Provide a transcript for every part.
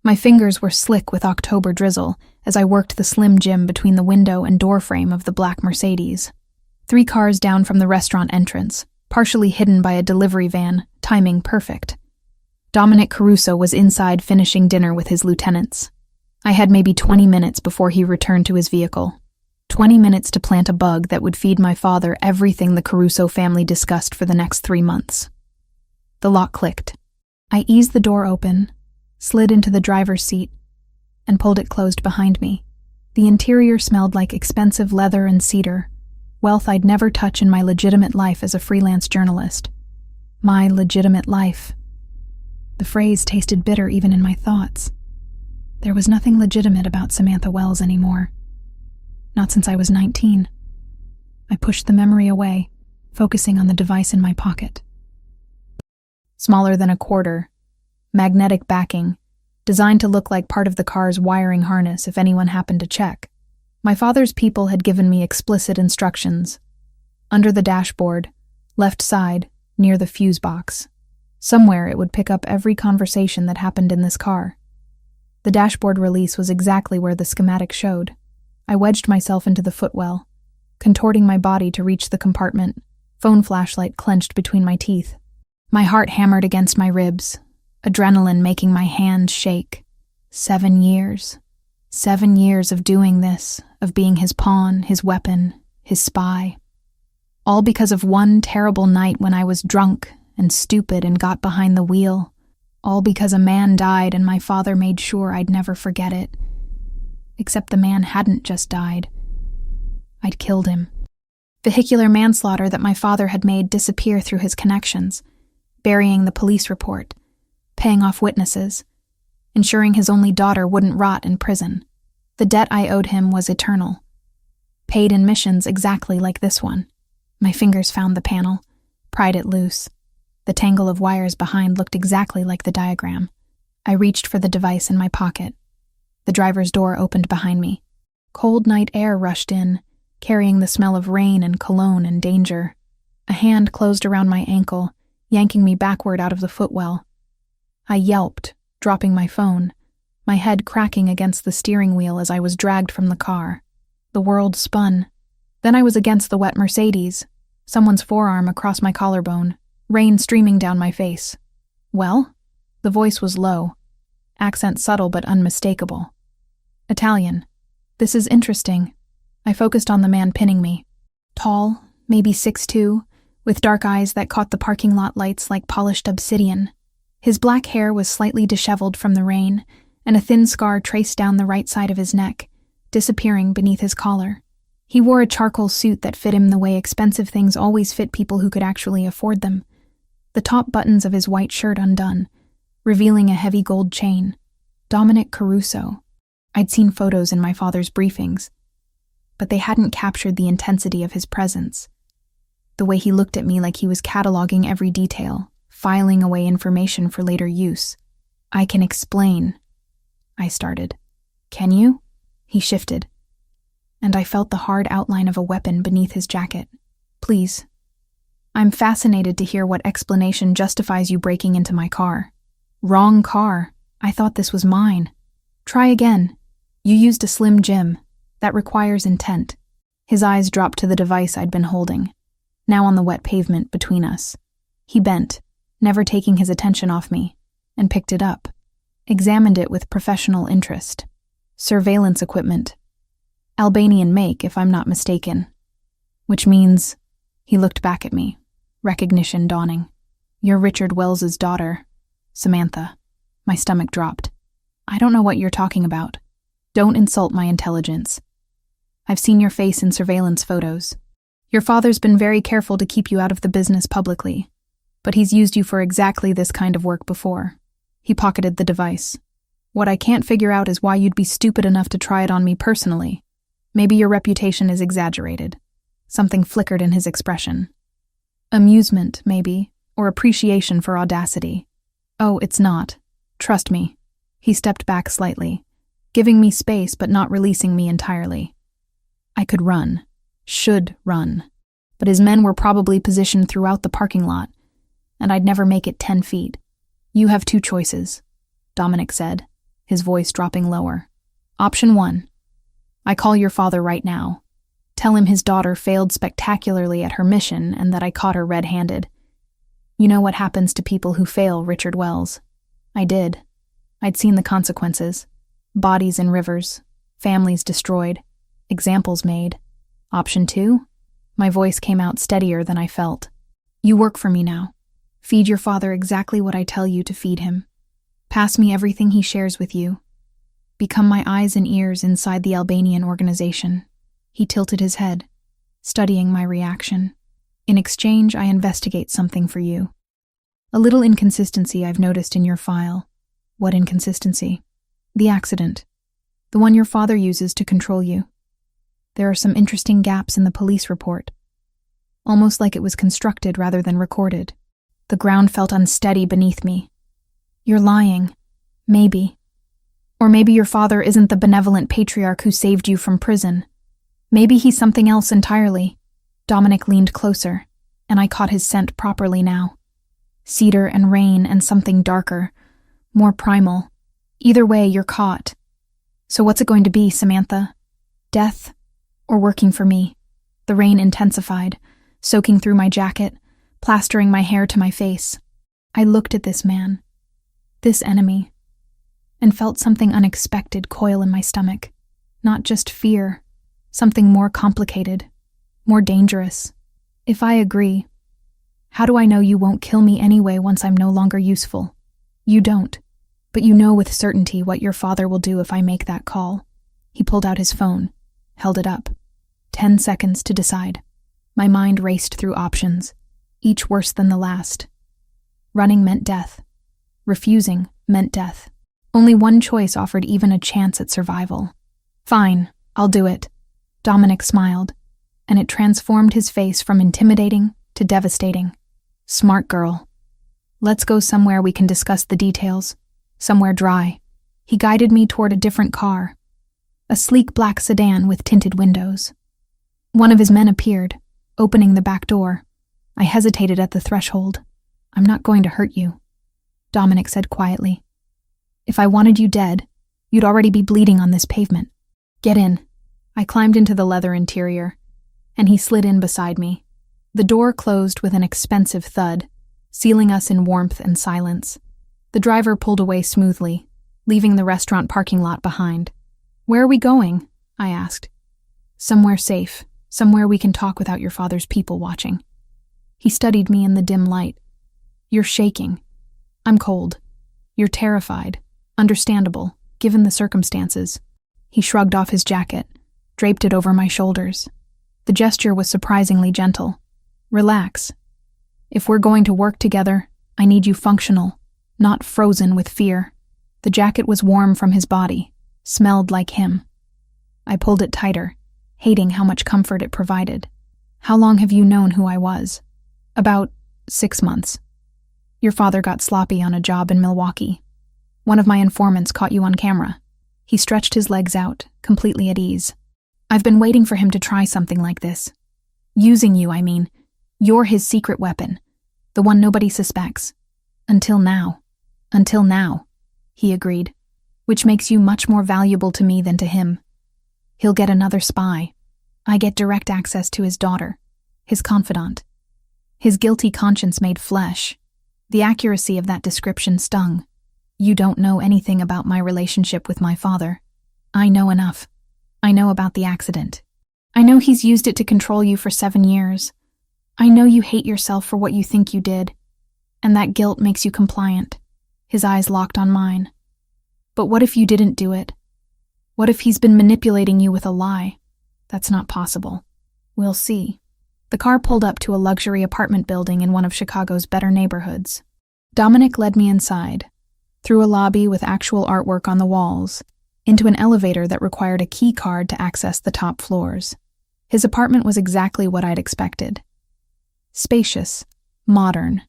My fingers were slick with October drizzle as I worked the Slim Jim between the window and door frame of the black Mercedes. 3 cars down from the restaurant entrance, partially hidden by a delivery van, timing perfect. Dominic Caruso was inside finishing dinner with his lieutenants. I had maybe 20 minutes before he returned to his vehicle. 20 minutes to plant a bug that would feed my father everything the Caruso family discussed for the next 3 months. The lock clicked. I eased the door open, slid into the driver's seat, and pulled it closed behind me. The interior smelled like expensive leather and cedar, wealth I'd never touch in my legitimate life as a freelance journalist. My legitimate life. The phrase tasted bitter even in my thoughts. There was nothing legitimate about Samantha Wells anymore. Not since I was 19. I pushed the memory away, focusing on the device in my pocket. Smaller than a quarter, magnetic backing, designed to look like part of the car's wiring harness if anyone happened to check. My father's people had given me explicit instructions. Under the dashboard, left side, near the fuse box. Somewhere it would pick up every conversation that happened in this car. The dashboard release was exactly where the schematic showed. I wedged myself into the footwell, contorting my body to reach the compartment, phone flashlight clenched between my teeth. My heart hammered against my ribs, adrenaline making my hands shake. 7 years. 7 years of doing this, of being his pawn, his weapon, his spy. All because of one terrible night when I was drunk and stupid and got behind the wheel. All because a man died and my father made sure I'd never forget it. Except the man hadn't just died. I'd killed him. Vehicular manslaughter that my father had made disappear through his connections, burying the police report, paying off witnesses, ensuring his only daughter wouldn't rot in prison. The debt I owed him was eternal. Paid in missions exactly like this one. My fingers found the panel, pried it loose. The tangle of wires behind looked exactly like the diagram. I reached for the device in my pocket. The driver's door opened behind me. Cold night air rushed in, carrying the smell of rain and cologne and danger. A hand closed around my ankle, yanking me backward out of the footwell. I yelped, dropping my phone, my head cracking against the steering wheel as I was dragged from the car. The world spun. Then I was against the wet Mercedes, someone's forearm across my collarbone, rain streaming down my face. Well? The voice was low, accent subtle but unmistakable. Italian. This is interesting. I focused on the man pinning me. Tall, maybe 6'2", with dark eyes that caught the parking lot lights like polished obsidian. His black hair was slightly disheveled from the rain, and a thin scar traced down the right side of his neck, disappearing beneath his collar. He wore a charcoal suit that fit him the way expensive things always fit people who could actually afford them. The top buttons of his white shirt undone, revealing a heavy gold chain. Dominic Caruso. I'd seen photos in my father's briefings, but they hadn't captured the intensity of his presence. The way he looked at me like he was cataloging every detail, filing away information for later use. I can explain, I started. Can you? He shifted, and I felt the hard outline of a weapon beneath his jacket. Please. I'm fascinated to hear what explanation justifies you breaking into my car. Wrong car. I thought this was mine. Try again. You used a Slim Jim. That requires intent. His eyes dropped to the device I'd been holding, now on the wet pavement between us. He bent, never taking his attention off me, and picked it up, examined it with professional interest. Surveillance equipment. Albanian make, if I'm not mistaken. Which means, he looked back at me, recognition dawning. You're Richard Wells's daughter, Samantha. My stomach dropped. I don't know what you're talking about. Don't insult my intelligence. I've seen your face in surveillance photos. Your father's been very careful to keep you out of the business publicly, but he's used you for exactly this kind of work before. He pocketed the device. What I can't figure out is why you'd be stupid enough to try it on me personally. Maybe your reputation is exaggerated. Something flickered in his expression. Amusement, maybe, or appreciation for audacity. Oh, it's not. Trust me. He stepped back slightly, giving me space but not releasing me entirely. I could run. Should run. But his men were probably positioned throughout the parking lot, and I'd never make it 10 feet. You have 2 choices, Dominic said, his voice dropping lower. Option 1. I call your father right now. Tell him his daughter failed spectacularly at her mission and that I caught her red-handed. You know what happens to people who fail, Richard Wells. I did. I'd seen the consequences. Bodies in rivers, families destroyed, examples made. Option 2? My voice came out steadier than I felt. You work for me now. Feed your father exactly what I tell you to feed him. Pass me everything he shares with you. Become my eyes and ears inside the Albanian organization. He tilted his head, studying my reaction. In exchange, I investigate something for you. A little inconsistency I've noticed in your file. What inconsistency? The accident. The one your father uses to control you. There are some interesting gaps in the police report. Almost like it was constructed rather than recorded. The ground felt unsteady beneath me. You're lying. Maybe. Or maybe your father isn't the benevolent patriarch who saved you from prison. Maybe he's something else entirely. Dominic leaned closer, and I caught his scent properly now. Cedar and rain and something darker, more primal. Either way, you're caught. So what's it going to be, Samantha? Death or working for me? The rain intensified, soaking through my jacket, plastering my hair to my face. I looked at this man, this enemy, and felt something unexpected coil in my stomach. Not just fear, something more complicated, more dangerous. If I agree, how do I know you won't kill me anyway once I'm no longer useful? You don't, but you know with certainty what your father will do if I make that call. He pulled out his phone, held it up. 10 seconds to decide. My mind raced through options, each worse than the last. Running meant death. Refusing meant death. Only one choice offered even a chance at survival. Fine, I'll do it. Dominic smiled, and it transformed his face from intimidating to devastating. Smart girl. Let's go somewhere we can discuss the details. Somewhere dry. He guided me toward a different car. A sleek black sedan with tinted windows. One of his men appeared, opening the back door. I hesitated at the threshold. I'm not going to hurt you, Dominic said quietly. If I wanted you dead, you'd already be bleeding on this pavement. Get in. I climbed into the leather interior, and he slid in beside me. The door closed with an expensive thud, sealing us in warmth and silence. The driver pulled away smoothly, leaving the restaurant parking lot behind. Where are we going? I asked. Somewhere safe, somewhere we can talk without your father's people watching. He studied me in the dim light. You're shaking. I'm cold. You're terrified. Understandable, given the circumstances. He shrugged off his jacket, draped it over my shoulders. The gesture was surprisingly gentle. Relax. If we're going to work together, I need you functional, not frozen with fear. The jacket was warm from his body, smelled like him. I pulled it tighter, hating how much comfort it provided. How long have you known who I was? About 6 months. Your father got sloppy on a job in Milwaukee. One of my informants caught you on camera. He stretched his legs out, completely at ease. I've been waiting for him to try something like this. Using you, I mean. You're his secret weapon, the one nobody suspects. Until now, he agreed, which makes you much more valuable to me than to him. He'll get another spy. I get direct access to his daughter, his confidant. His guilty conscience made flesh. The accuracy of that description stung. You don't know anything about my relationship with my father. I know enough. I know about the accident. I know he's used it to control you for 7 years. I know you hate yourself for what you think you did, and that guilt makes you compliant. His eyes locked on mine. But what if you didn't do it? What if he's been manipulating you with a lie? That's not possible. We'll see. The car pulled up to a luxury apartment building in one of Chicago's better neighborhoods. Dominic led me inside, through a lobby with actual artwork on the walls, into an elevator that required a key card to access the top floors. His apartment was exactly what I'd expected. Spacious, modern,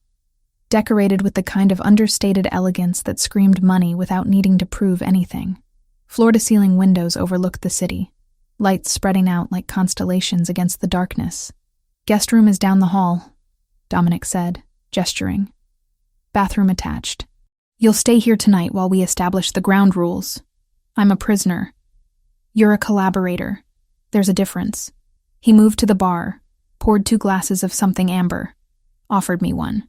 decorated with the kind of understated elegance that screamed money without needing to prove anything. Floor-to-ceiling windows overlooked the city, lights spreading out like constellations against the darkness. Guest room is down the hall, Dominic said, gesturing. Bathroom attached. You'll stay here tonight while we establish the ground rules. I'm a prisoner. You're a collaborator. There's a difference. He moved to the bar, poured 2 glasses of something amber, offered me one.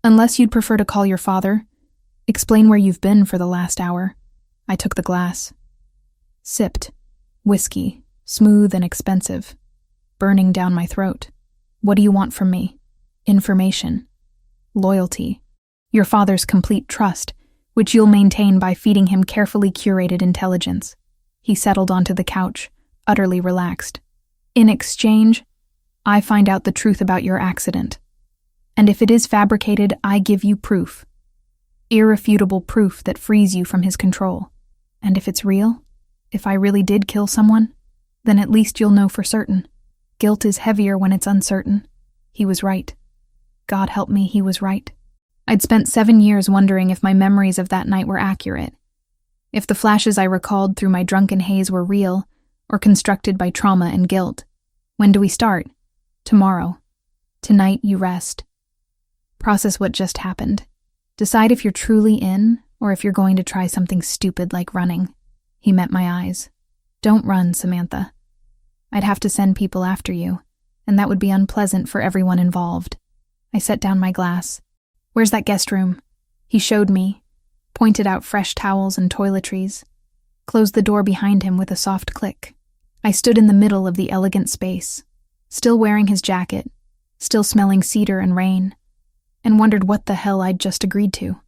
Unless you'd prefer to call your father, explain where you've been for the last hour. I took the glass. Sipped. Whiskey, smooth and expensive, burning down my throat. What do you want from me? Information. Loyalty. Your father's complete trust, which you'll maintain by feeding him carefully curated intelligence. He settled onto the couch, utterly relaxed. In exchange, I find out the truth about your accident. And if it is fabricated, I give you proof. Irrefutable proof that frees you from his control. And if it's real, if I really did kill someone, then at least you'll know for certain. Guilt is heavier when it's uncertain. He was right. God help me, he was right. I'd spent 7 years wondering if my memories of that night were accurate. If the flashes I recalled through my drunken haze were real, or constructed by trauma and guilt. When do we start? Tomorrow. Tonight you rest. Process what just happened. Decide if you're truly in, or if you're going to try something stupid like running. He met my eyes. Don't run, Samantha. I'd have to send people after you, and that would be unpleasant for everyone involved. I set down my glass. Where's that guest room? He showed me, pointed out fresh towels and toiletries, closed the door behind him with a soft click. I stood in the middle of the elegant space, still wearing his jacket, still smelling cedar and rain, and wondered what the hell I'd just agreed to.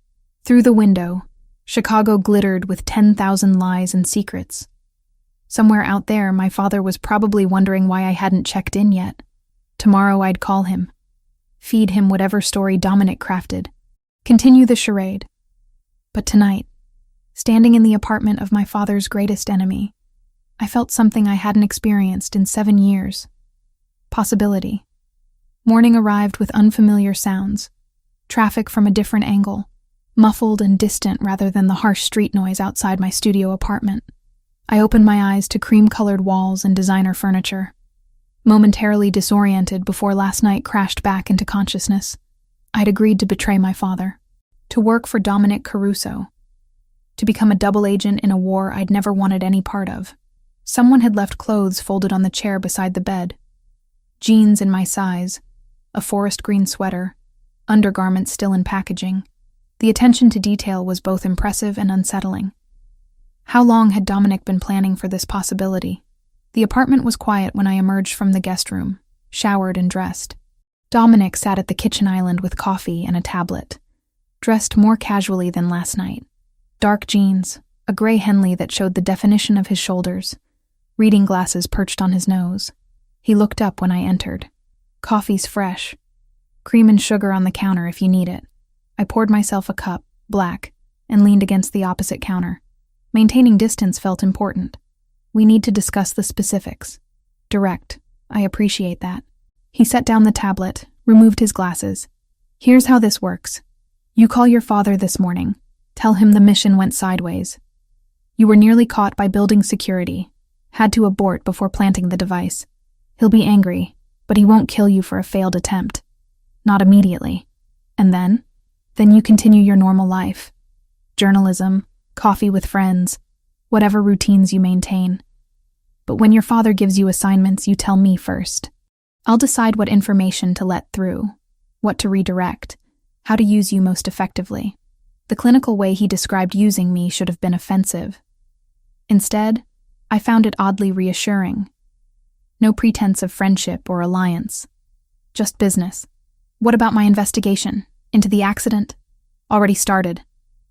Through the window, Chicago glittered with 10,000 lies and secrets. Somewhere out there, my father was probably wondering why I hadn't checked in yet. Tomorrow I'd call him, feed him whatever story Dominic crafted, continue the charade. But tonight, standing in the apartment of my father's greatest enemy, I felt something I hadn't experienced in 7 years. Possibility. Morning arrived with unfamiliar sounds, traffic from a different angle, muffled and distant rather than the harsh street noise outside my studio apartment. I opened my eyes to cream-colored walls and designer furniture, momentarily disoriented before last night crashed back into consciousness. I'd agreed to betray my father, to work for Dominic Caruso, to become a double agent in a war I'd never wanted any part of. Someone had left clothes folded on the chair beside the bed. Jeans in my size, a forest green sweater, undergarments still in packaging. The attention to detail was both impressive and unsettling. How long had Dominic been planning for this possibility? The apartment was quiet when I emerged from the guest room, showered and dressed. Dominic sat at the kitchen island with coffee and a tablet, dressed more casually than last night. Dark jeans, a gray Henley that showed the definition of his shoulders, reading glasses perched on his nose. He looked up when I entered. Coffee's fresh. Cream and sugar on the counter if you need it. I poured myself a cup, black, and leaned against the opposite counter. Maintaining distance felt important. We need to discuss the specifics. Direct. I appreciate that. He set down the tablet, removed his glasses. Here's how this works. You call your father this morning. Tell him the mission went sideways. You were nearly caught by building security. Had to abort before planting the device. He'll be angry, but he won't kill you for a failed attempt. Not immediately. And then you continue your normal life. Journalism, coffee with friends, whatever routines you maintain. But when your father gives you assignments, you tell me first. I'll decide what information to let through, what to redirect, how to use you most effectively. The clinical way he described using me should have been offensive. Instead, I found it oddly reassuring. No pretense of friendship or alliance. Just business. What about my investigation? Into the accident? Already started.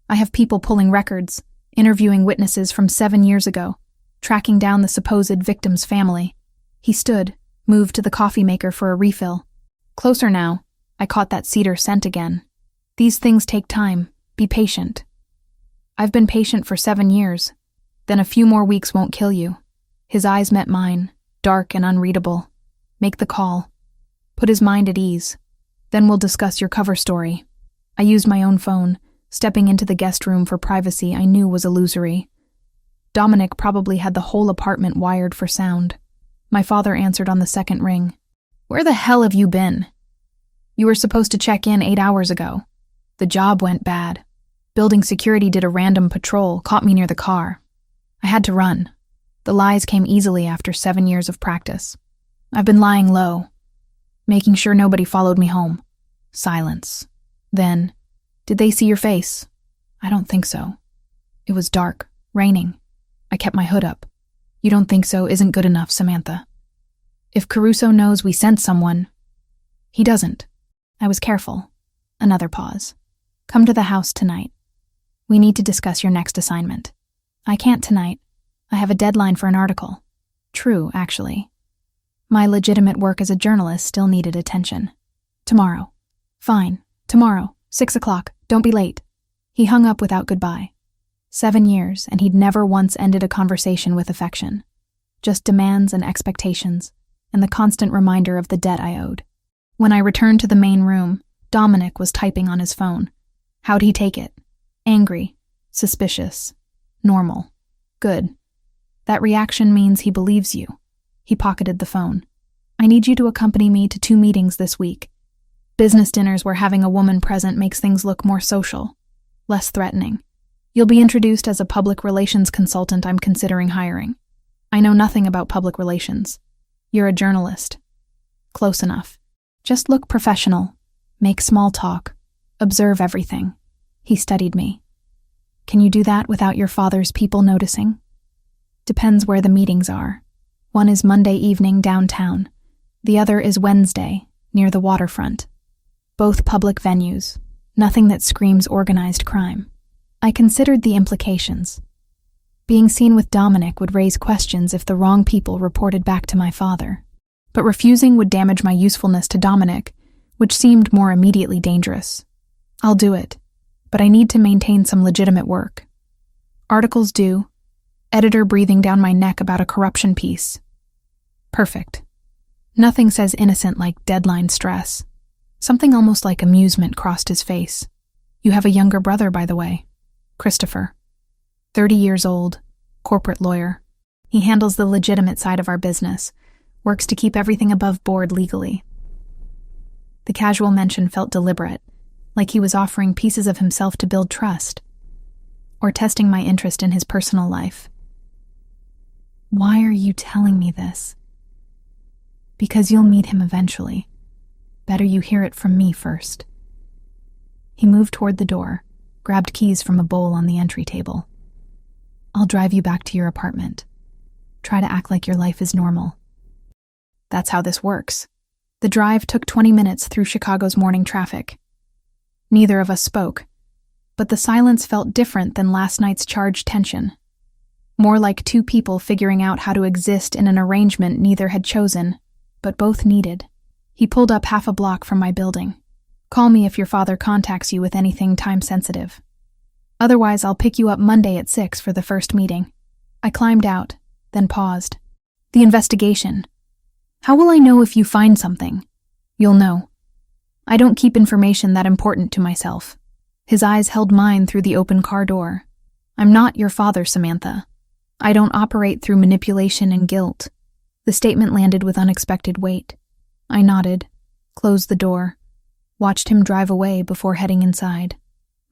I have people pulling records, interviewing witnesses from 7 years ago, tracking down the supposed victim's family. He stood, moved to the coffee maker for a refill. Closer now. I caught that cedar scent again. These things take time. Be patient. I've been patient for 7 years. Then a few more weeks won't kill you. His eyes met mine, dark and unreadable. Make the call. Put his mind at ease. Then we'll discuss your cover story. I used my own phone, stepping into the guest room for privacy I knew was illusory. Dominic probably had the whole apartment wired for sound. My father answered on the second ring. Where the hell have you been? You were supposed to check in 8 hours ago. The job went bad. Building security did a random patrol, caught me near the car. I had to run. The lies came easily after 7 years of practice. I've been lying low, making sure nobody followed me home. Silence. Then, did they see your face? I don't think so. It was dark, raining. I kept my hood up. You don't think so isn't good enough, Samantha. If Caruso knows we sent someone, he doesn't. I was careful. Another pause. Come to the house tonight. We need to discuss your next assignment. I can't tonight. I have a deadline for an article. True, actually. My legitimate work as a journalist still needed attention. Tomorrow. Fine. Tomorrow. 6 o'clock. Don't be late. He hung up without goodbye. 7 years, and he'd never once ended a conversation with affection. Just demands and expectations, and the constant reminder of the debt I owed. When I returned to the main room, Dominic was typing on his phone. How'd he take it? Angry, suspicious, normal, good. That reaction means he believes you. He pocketed the phone. I need you to accompany me to 2 meetings this week. Business dinners where having a woman present makes things look more social, less threatening. You'll be introduced as a public relations consultant I'm considering hiring. I know nothing about public relations. You're a journalist. Close enough. Just look professional. Make small talk. Observe everything. He studied me. Can you do that without your father's people noticing? Depends where the meetings are. One is Monday evening downtown. The other is Wednesday, near the waterfront. Both public venues. Nothing that screams organized crime. I considered the implications. Being seen with Dominic would raise questions if the wrong people reported back to my father. But refusing would damage my usefulness to Dominic, which seemed more immediately dangerous. I'll do it, but I need to maintain some legitimate work. Articles due. Editor breathing down my neck about a corruption piece. Perfect. Nothing says innocent like deadline stress. Something almost like amusement crossed his face. You have a younger brother, by the way. Christopher. 30 years old, corporate lawyer. He handles the legitimate side of our business, works to keep everything above board legally. The casual mention felt deliberate, like he was offering pieces of himself to build trust, or testing my interest in his personal life. Why are you telling me this? Because you'll meet him eventually. Better you hear it from me first. He moved toward the door, grabbed keys from a bowl on the entry table. I'll drive you back to your apartment. Try to act like your life is normal. That's how this works. The drive took 20 minutes through Chicago's morning traffic. Neither of us spoke, but the silence felt different than last night's charged tension. More like two people figuring out how to exist in an arrangement neither had chosen, but both needed. He pulled up half a block from my building. Call me if your father contacts you with anything time-sensitive. Otherwise, I'll pick you up Monday at 6 for the first meeting. I climbed out, then paused. The investigation. How will I know if you find something? You'll know. I don't keep information that important to myself. His eyes held mine through the open car door. I'm not your father, Samantha. I don't operate through manipulation and guilt. The statement landed with unexpected weight. I nodded, closed the door, watched him drive away before heading inside.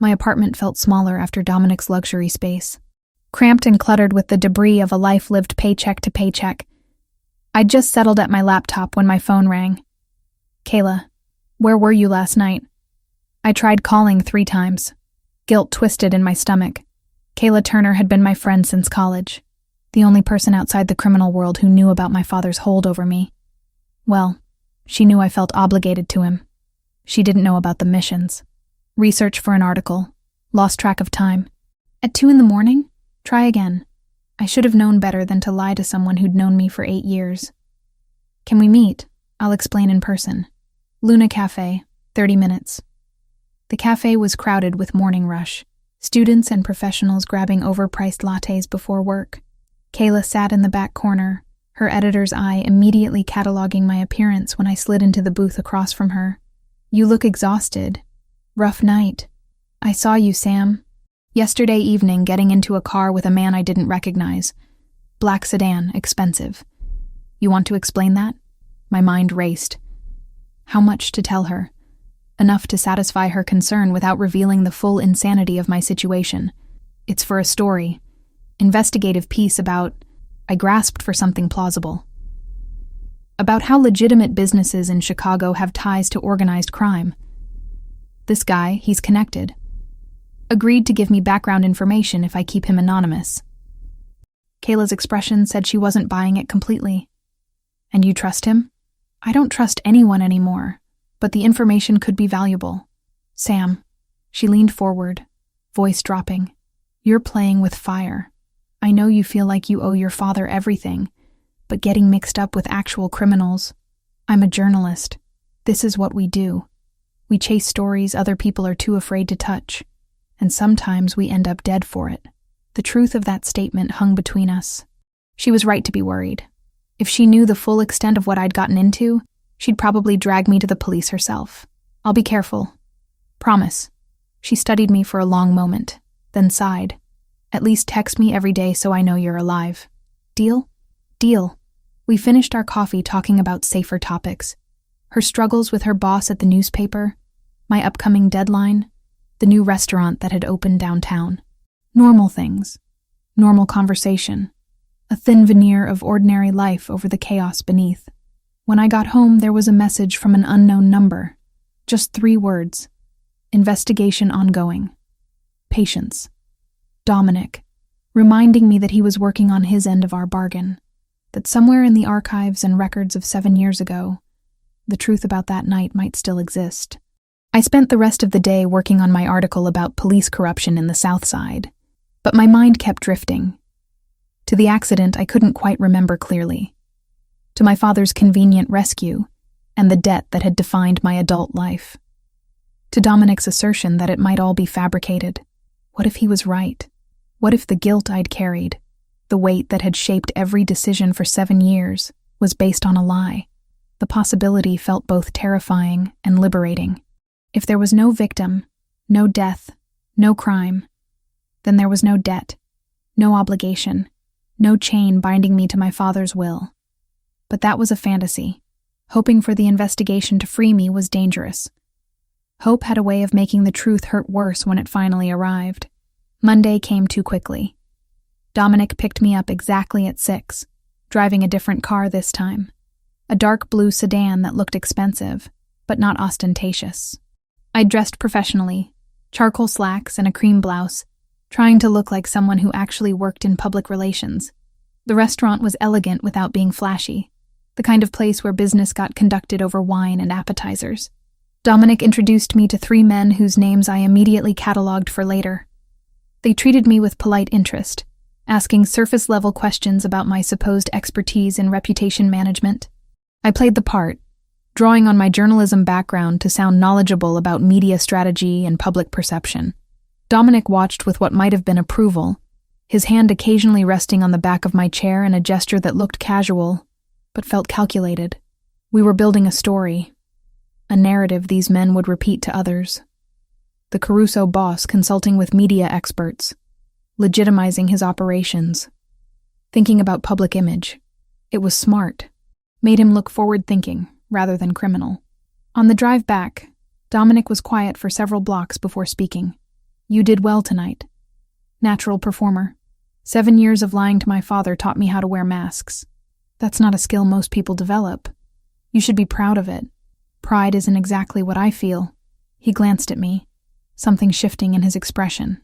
My apartment felt smaller after Dominic's luxury space, cramped and cluttered with the debris of a life lived paycheck to paycheck. I'd just settled at my laptop when my phone rang. Kayla, where were you last night? I tried calling 3 times. Guilt twisted in my stomach. Kayla Turner had been my friend since college, the only person outside the criminal world who knew about my father's hold over me. Well, she knew I felt obligated to him. She didn't know about the missions. Research for an article. Lost track of time. At 2 a.m? Try again. I should have known better than to lie to someone who'd known me for 8 years. Can we meet? I'll explain in person. Luna Cafe, 30 minutes. The cafe was crowded with morning rush. Students and professionals grabbing overpriced lattes before work. Kayla sat in the back corner, her editor's eye immediately cataloging my appearance when I slid into the booth across from her. You look exhausted. Rough night. I saw you, Sam. Yesterday evening, getting into a car with a man I didn't recognize. Black sedan, expensive. You want to explain that? My mind raced. How much to tell her? enough to satisfy her concern without revealing the full insanity of my situation. It's for a story, investigative piece about, I grasped for something plausible, about how legitimate businesses in Chicago have ties to organized crime. This guy, he's connected, agreed to give me background information if I keep him anonymous. Kayla's expression said she wasn't buying it completely. And you trust him? I don't trust anyone anymore, but the information could be valuable. Sam, she leaned forward, voice dropping. You're playing with fire. I know you feel like you owe your father everything, but getting mixed up with actual criminals. I'm a journalist. This is what we do. We chase stories other people are too afraid to touch, and sometimes we end up dead for it. The truth of that statement hung between us. She was right to be worried. If she knew the full extent of what I'd gotten into, she'd probably drag me to the police herself. I'll be careful. Promise. She studied me for a long moment, then sighed. At least text me every day so I know you're alive. Deal? Deal. We finished our coffee talking about safer topics. Her struggles with her boss at the newspaper, my upcoming deadline, the new restaurant that had opened downtown. Normal things. Normal conversation. A thin veneer of ordinary life over the chaos beneath. When I got home, there was a message from an unknown number. Just 3 words. Investigation ongoing. Patience. Dominic, reminding me that he was working on his end of our bargain, that somewhere in the archives and records of 7 years ago, the truth about that night might still exist. I spent the rest of the day working on my article about police corruption in the South Side, but my mind kept drifting. To the accident I couldn't quite remember clearly, to my father's convenient rescue and the debt that had defined my adult life, to Dominic's assertion that it might all be fabricated. What if he was right? What if the guilt I'd carried, the weight that had shaped every decision for 7 years, was based on a lie? The possibility felt both terrifying and liberating. If there was no victim, no death, no crime, then there was no debt, no obligation, no chain binding me to my father's will. But that was a fantasy. Hoping for the investigation to free me was dangerous. Hope had a way of making the truth hurt worse when it finally arrived. Monday came too quickly. Dominic picked me up exactly at 6, driving a different car this time. A dark blue sedan that looked expensive, but not ostentatious. I'd dressed professionally, charcoal slacks and a cream blouse, trying to look like someone who actually worked in public relations. The restaurant was elegant without being flashy, the kind of place where business got conducted over wine and appetizers. Dominic introduced me to 3 men whose names I immediately cataloged for later. They treated me with polite interest, asking surface-level questions about my supposed expertise in reputation management. I played the part, drawing on my journalism background to sound knowledgeable about media strategy and public perception. Dominic watched with what might have been approval, his hand occasionally resting on the back of my chair in a gesture that looked casual, but felt calculated. We were building a story, a narrative these men would repeat to others. The Caruso boss consulting with media experts, legitimizing his operations, thinking about public image. It was smart, made him look forward-thinking rather than criminal. On the drive back, Dominic was quiet for several blocks before speaking. You did well tonight. Natural performer. 7 years of lying to my father taught me how to wear masks. That's not a skill most people develop. You should be proud of it. Pride isn't exactly what I feel. He glanced at me, something shifting in his expression.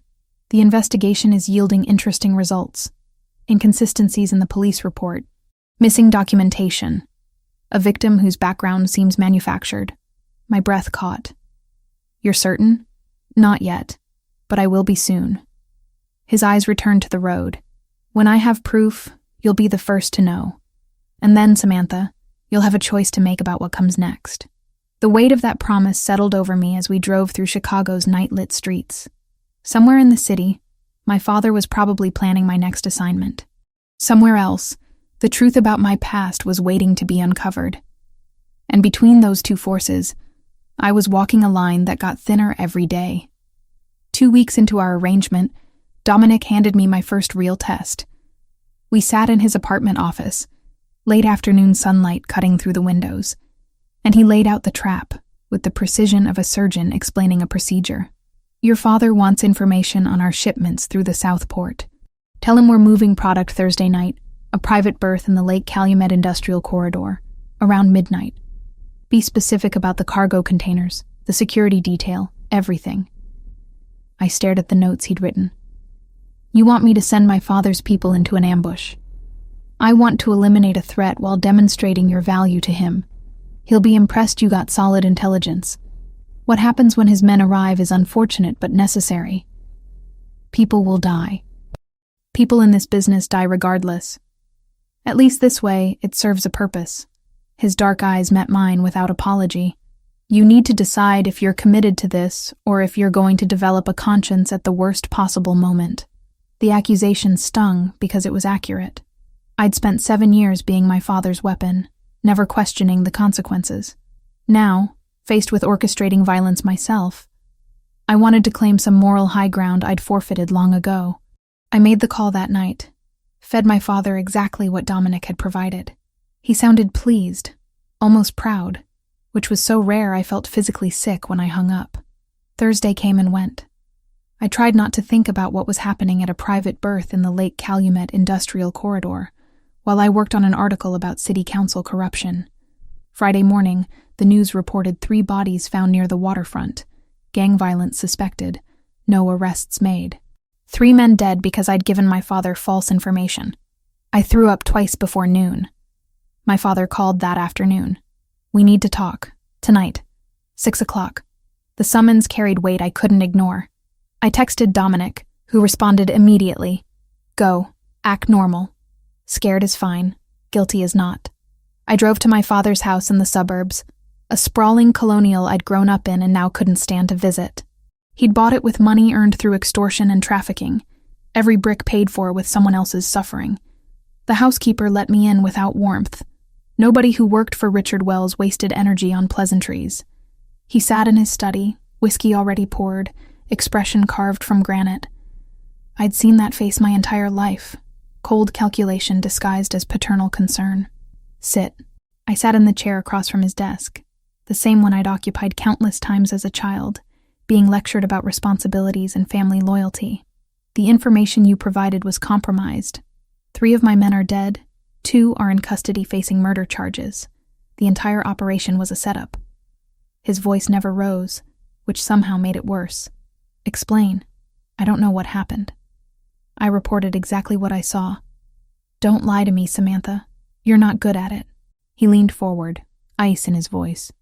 The investigation is yielding interesting results. Inconsistencies in the police report. Missing documentation. A victim whose background seems manufactured. My breath caught. You're certain? Not yet, but I will be soon. His eyes returned to the road. When I have proof, you'll be the first to know. And then, Samantha, you'll have a choice to make about what comes next. The weight of that promise settled over me as we drove through Chicago's night-lit streets. Somewhere in the city, my father was probably planning my next assignment. Somewhere else, the truth about my past was waiting to be uncovered. And between those two forces, I was walking a line that got thinner every day. 2 weeks into our arrangement, Dominic handed me my first real test. We sat in his apartment office, late afternoon sunlight cutting through the windows, and he laid out the trap, with the precision of a surgeon explaining a procedure. Your father wants information on our shipments through the South Port. Tell him we're moving product Thursday night, a private berth in the Lake Calumet Industrial Corridor, around midnight. Be specific about the cargo containers, the security detail, everything. I stared at the notes he'd written. You want me to send my father's people into an ambush. I want to eliminate a threat while demonstrating your value to him. He'll be impressed you got solid intelligence. What happens when his men arrive is unfortunate but necessary. People will die. People in this business die regardless. At least this way, it serves a purpose. His dark eyes met mine without apology. You need to decide if you're committed to this or if you're going to develop a conscience at the worst possible moment. The accusation stung because it was accurate. I'd spent 7 years being my father's weapon, never questioning the consequences. Now, faced with orchestrating violence myself, I wanted to claim some moral high ground I'd forfeited long ago. I made the call that night, fed my father exactly what Dominic had provided. He sounded pleased, almost proud, which was so rare I felt physically sick when I hung up. Thursday came and went. I tried not to think about what was happening at a private berth in the Lake Calumet Industrial Corridor, while I worked on an article about city council corruption. Friday morning, the news reported 3 bodies found near the waterfront, gang violence suspected, no arrests made. 3 men dead because I'd given my father false information. I threw up twice before noon. My father called that afternoon. We need to talk. Tonight. 6 o'clock. The summons carried weight I couldn't ignore. I texted Dominic, who responded immediately. Go. Act normal. Scared is fine. Guilty is not. I drove to my father's house in the suburbs, a sprawling colonial I'd grown up in and now couldn't stand to visit. He'd bought it with money earned through extortion and trafficking, every brick paid for with someone else's suffering. The housekeeper let me in without warmth. Nobody who worked for Richard Wells wasted energy on pleasantries. He sat in his study, whiskey already poured, expression carved from granite. I'd seen that face my entire life, cold calculation disguised as paternal concern. Sit. I sat in the chair across from his desk, the same one I'd occupied countless times as a child, being lectured about responsibilities and family loyalty. The information you provided was compromised. 3 of my men are dead, 2 are in custody facing murder charges. The entire operation was a setup. His voice never rose, which somehow made it worse. Explain. I don't know what happened. I reported exactly what I saw. Don't lie to me, Samantha. You're not good at it. He leaned forward, ice in his voice.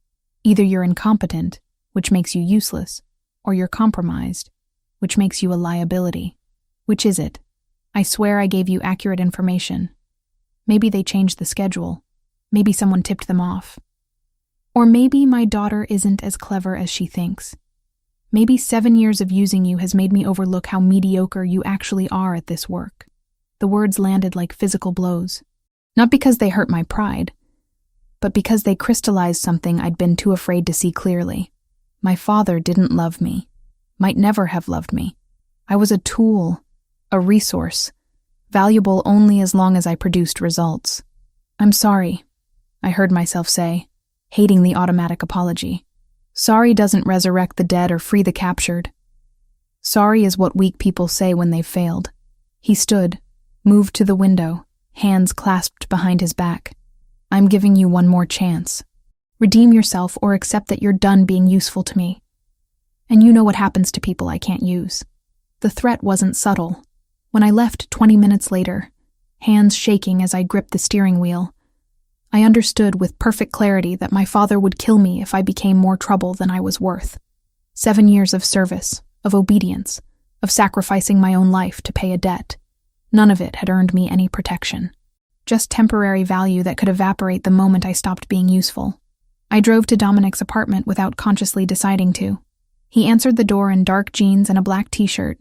Either you're incompetent, which makes you useless, or you're compromised, which makes you a liability. Which is it? I swear I gave you accurate information. Maybe they changed the schedule. Maybe someone tipped them off. Or maybe my daughter isn't as clever as she thinks. Maybe 7 years of using you has made me overlook how mediocre you actually are at this work. The words landed like physical blows. Not because they hurt my pride, but because they crystallized something I'd been too afraid to see clearly. My father didn't love me, might never have loved me. I was a tool, a resource, valuable only as long as I produced results. I'm sorry, I heard myself say, hating the automatic apology. Sorry doesn't resurrect the dead or free the captured. Sorry is what weak people say when they've failed. He stood, moved to the window, hands clasped behind his back. I'm giving you one more chance. Redeem yourself or accept that you're done being useful to me. And you know what happens to people I can't use. The threat wasn't subtle. When I left 20 minutes later, hands shaking as I gripped the steering wheel, I understood with perfect clarity that my father would kill me if I became more trouble than I was worth. 7 years of service, of obedience, of sacrificing my own life to pay a debt. None of it had earned me any protection. Just temporary value that could evaporate the moment I stopped being useful. I drove to Dominic's apartment without consciously deciding to. He answered the door in dark jeans and a black t-shirt,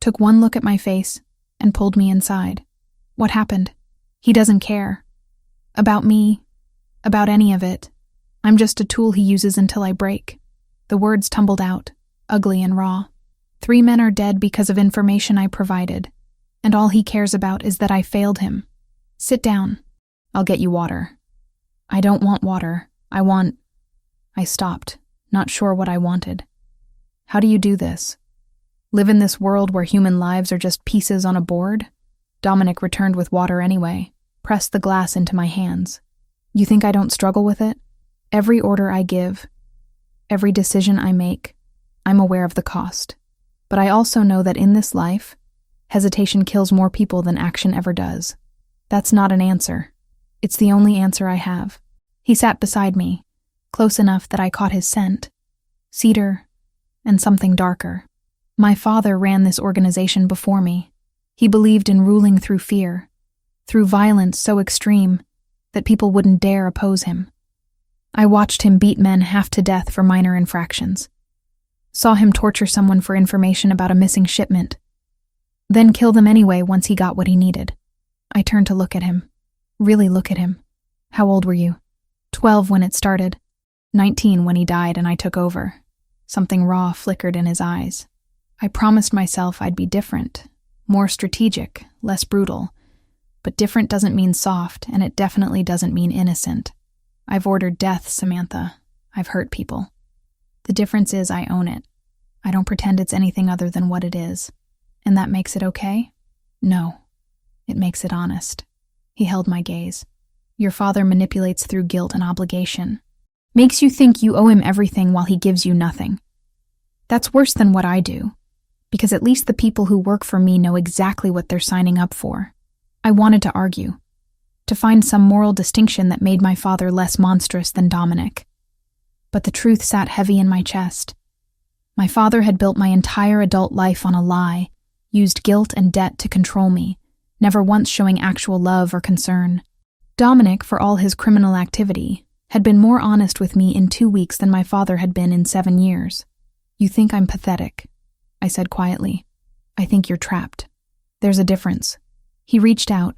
took one look at my face, and pulled me inside. What happened? He doesn't care. About me. About any of it. I'm just a tool he uses until I break. The words tumbled out, ugly and raw. 3 men are dead because of information I provided, and all he cares about is that I failed him. Sit down. I'll get you water. I don't want water. I stopped, not sure what I wanted. How do you do this? Live in this world where human lives are just pieces on a board? Dominic returned with water anyway, pressed the glass into my hands. You think I don't struggle with it? Every order I give, every decision I make, I'm aware of the cost. But I also know that in this life, hesitation kills more people than action ever does. That's not an answer. It's the only answer I have. He sat beside me, close enough that I caught his scent. Cedar and something darker. My father ran this organization before me. He believed in ruling through fear, through violence so extreme that people wouldn't dare oppose him. I watched him beat men half to death for minor infractions. Saw him torture someone for information about a missing shipment, then kill them anyway once he got what he needed. I turned to look at him. Really look at him. How old were you? 12 when it started. 19 when he died and I took over. Something raw flickered in his eyes. I promised myself I'd be different, more strategic, less brutal. But different doesn't mean soft, and it definitely doesn't mean innocent. I've ordered death, Samantha. I've hurt people. The difference is I own it. I don't pretend it's anything other than what it is. And that makes it okay? No. It makes it honest. He held my gaze. Your father manipulates through guilt and obligation. Makes you think you owe him everything while he gives you nothing. That's worse than what I do, because at least the people who work for me know exactly what they're signing up for. I wanted to argue, to find some moral distinction that made my father less monstrous than Dominic. But the truth sat heavy in my chest. My father had built my entire adult life on a lie, used guilt and debt to control me, never once showing actual love or concern. Dominic, for all his criminal activity, had been more honest with me in 2 weeks than my father had been in 7 years. You think I'm pathetic, I said quietly. I think you're trapped. There's a difference. He reached out,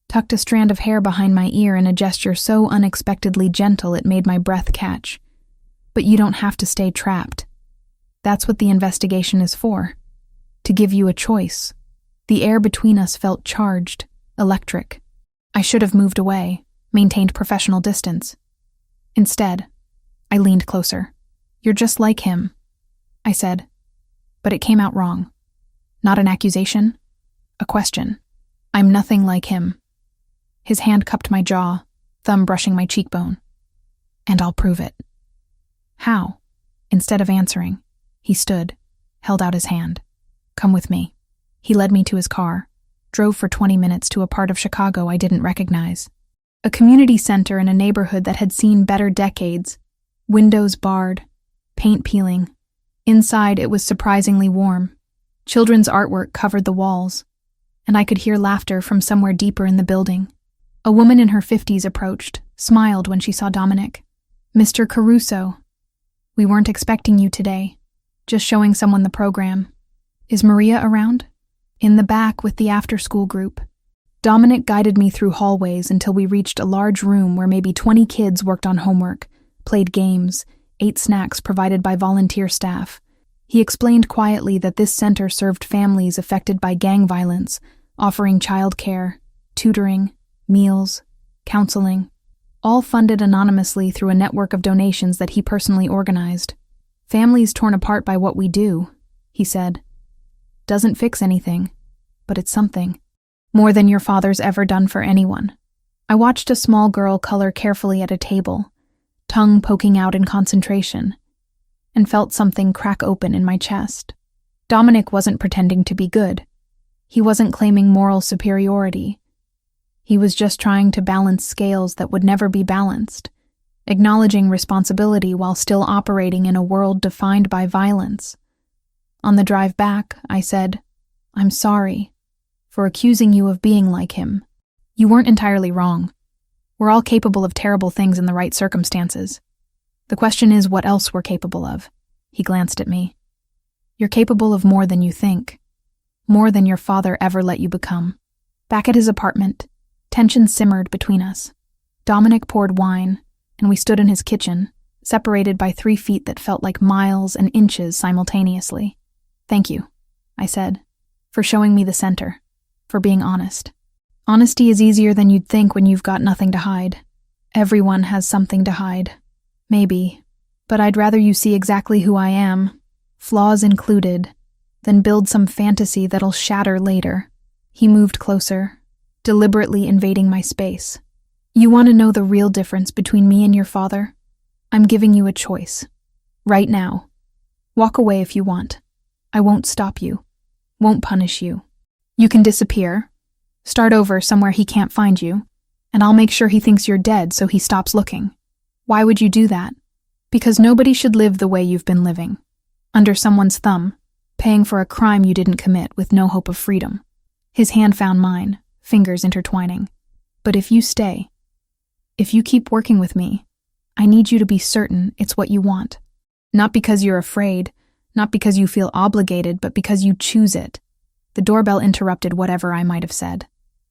tucked a strand of hair behind my ear in a gesture so unexpectedly gentle it made my breath catch. But you don't have to stay trapped. That's what the investigation is for. To give you a choice. The air between us felt charged, electric. I should have moved away, maintained professional distance. Instead, I leaned closer. You're just like him, I said. But it came out wrong. Not an accusation, a question. I'm nothing like him. His hand cupped my jaw, thumb brushing my cheekbone. And I'll prove it. How? Instead of answering, he stood, held out his hand. Come with me. He led me to his car, drove for 20 minutes to a part of Chicago I didn't recognize. A community center in a neighborhood that had seen better decades. Windows barred, paint peeling. Inside, it was surprisingly warm. Children's artwork covered the walls, and I could hear laughter from somewhere deeper in the building. A woman in her 50s approached, smiled when she saw Dominic. Mr. Caruso, we weren't expecting you today. Just showing someone the program. Is Maria around? In the back with the after-school group. Dominic guided me through hallways until we reached a large room where maybe 20 kids worked on homework, played games, ate snacks provided by volunteer staff. He explained quietly that this center served families affected by gang violence, offering childcare, tutoring, meals, counseling, all funded anonymously through a network of donations that he personally organized. Families torn apart by what we do, he said. Doesn't fix anything, but it's something. More than your father's ever done for anyone. I watched a small girl color carefully at a table, tongue poking out in concentration, and felt something crack open in my chest. Dominic wasn't pretending to be good. He wasn't claiming moral superiority. He was just trying to balance scales that would never be balanced, acknowledging responsibility while still operating in a world defined by violence. On the drive back, I said, I'm sorry for accusing you of being like him. You weren't entirely wrong. We're all capable of terrible things in the right circumstances. The question is what else we're capable of. He glanced at me. You're capable of more than you think. More than your father ever let you become. Back at his apartment, tension simmered between us. Dominic poured wine, and we stood in his kitchen, separated by 3 feet that felt like miles and inches simultaneously. Thank you, I said, for showing me the center, for being honest. Honesty is easier than you'd think when you've got nothing to hide. Everyone has something to hide. Maybe, But I'd rather you see exactly who I am, flaws included, than build some fantasy that'll shatter later. He moved closer, deliberately invading my space. You want to know the real difference between me and your father? I'm giving you a choice. Right now. Walk away if you want. I won't stop you. Won't punish you. You can disappear. Start over somewhere he can't find you. And I'll make sure he thinks you're dead so he stops looking. Why would you do that? Because nobody should live the way you've been living. Under someone's thumb, paying for a crime you didn't commit with no hope of freedom. His hand found mine, fingers intertwining. But if you stay, if you keep working with me, I need you to be certain it's what you want. Not because you're afraid, not because you feel obligated, but because you choose it. The doorbell interrupted whatever I might have said.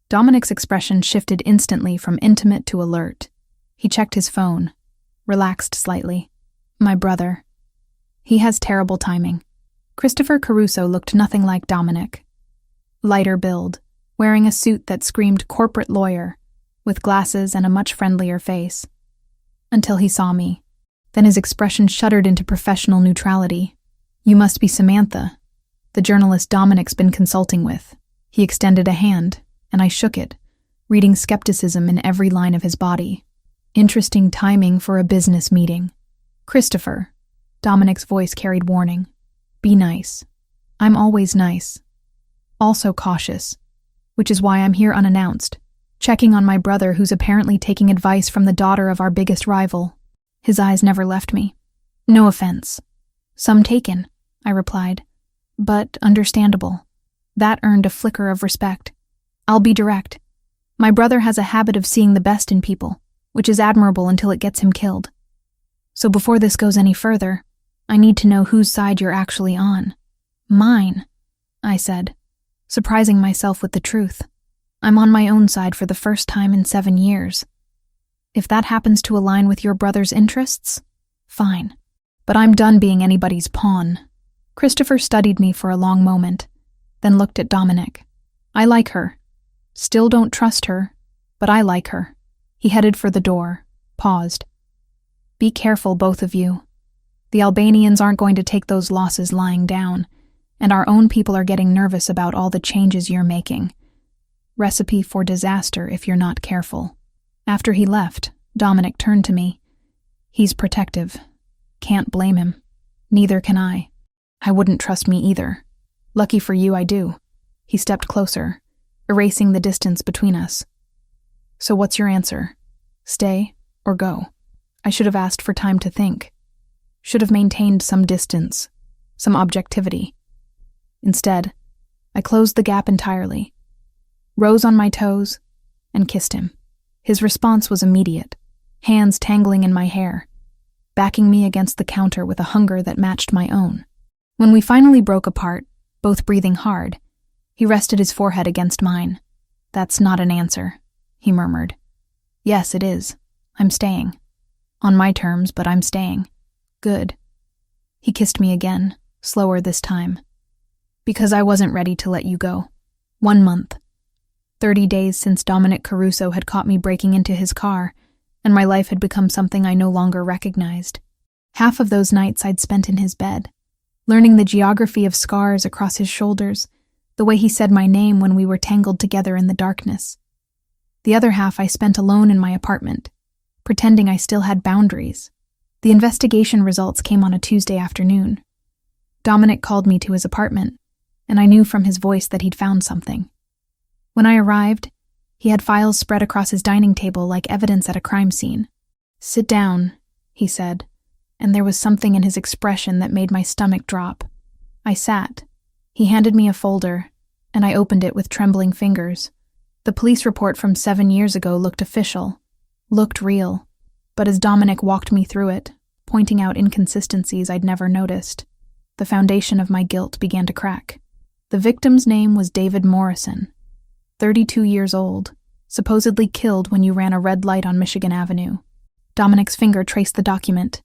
Dominic's expression shifted instantly from intimate to alert. He checked his phone, relaxed slightly. My brother. He has terrible timing. Christopher Caruso looked nothing like Dominic. Lighter build, wearing a suit that screamed corporate lawyer, with glasses and a much friendlier face. Until he saw me. Then his expression shuddered into professional neutrality. You must be Samantha, the journalist Dominic's been consulting with. He extended a hand, and I shook it, reading skepticism in every line of his body. Interesting timing for a business meeting. Christopher, Dominic's voice carried warning. Be nice. I'm always nice. Also cautious, which is why I'm here unannounced, checking on my brother who's apparently taking advice from the daughter of our biggest rival. His eyes never left me. No offense. Some taken, I replied, but understandable. That earned a flicker of respect. I'll be direct. My brother has a habit of seeing the best in people, which is admirable until it gets him killed. So before this goes any further, I need to know whose side you're actually on. Mine, I said, surprising myself with the truth. I'm on my own side for the first time in 7 years. If that happens to align with your brother's interests, fine. But I'm done being anybody's pawn. Christopher studied me for a long moment, then looked at Dominic. I like her. Still don't trust her, but I like her. He headed for the door, paused. Be careful, both of you. The Albanians aren't going to take those losses lying down, and our own people are getting nervous about all the changes you're making. Recipe for disaster if you're not careful. After he left, Dominic turned to me. He's protective. Can't blame him. Neither can I. I wouldn't trust me either. Lucky for you, I do. He stepped closer, erasing the distance between us. So what's your answer? Stay or go? I should have asked for time to think. Should have maintained some distance, some objectivity. Instead, I closed the gap entirely, rose on my toes, and kissed him. His response was immediate, hands tangling in my hair, backing me against the counter with a hunger that matched my own. When we finally broke apart, both breathing hard, he rested his forehead against mine. That's not an answer, he murmured. Yes, it is. I'm staying. On my terms, but I'm staying. Good. He kissed me again, slower this time. Because I wasn't ready to let you go. 1 month. 30 days since Dominic Caruso had caught me breaking into his car, and my life had become something I no longer recognized. Half of those nights I'd spent in his bed, learning the geography of scars across his shoulders, the way he said my name when we were tangled together in the darkness. The other half I spent alone in my apartment, pretending I still had boundaries. The investigation results came on a Tuesday afternoon. Dominic called me to his apartment, and I knew from his voice that he'd found something. When I arrived, he had files spread across his dining table like evidence at a crime scene. Sit down, he said, and there was something in his expression that made my stomach drop. I sat. He handed me a folder, and I opened it with trembling fingers. The police report from 7 years ago looked official, looked real, but as Dominic walked me through it, pointing out inconsistencies I'd never noticed, the foundation of my guilt began to crack. The victim's name was David Morrison, 32 years old, supposedly killed when you ran a red light on Michigan Avenue. Dominic's finger traced the document.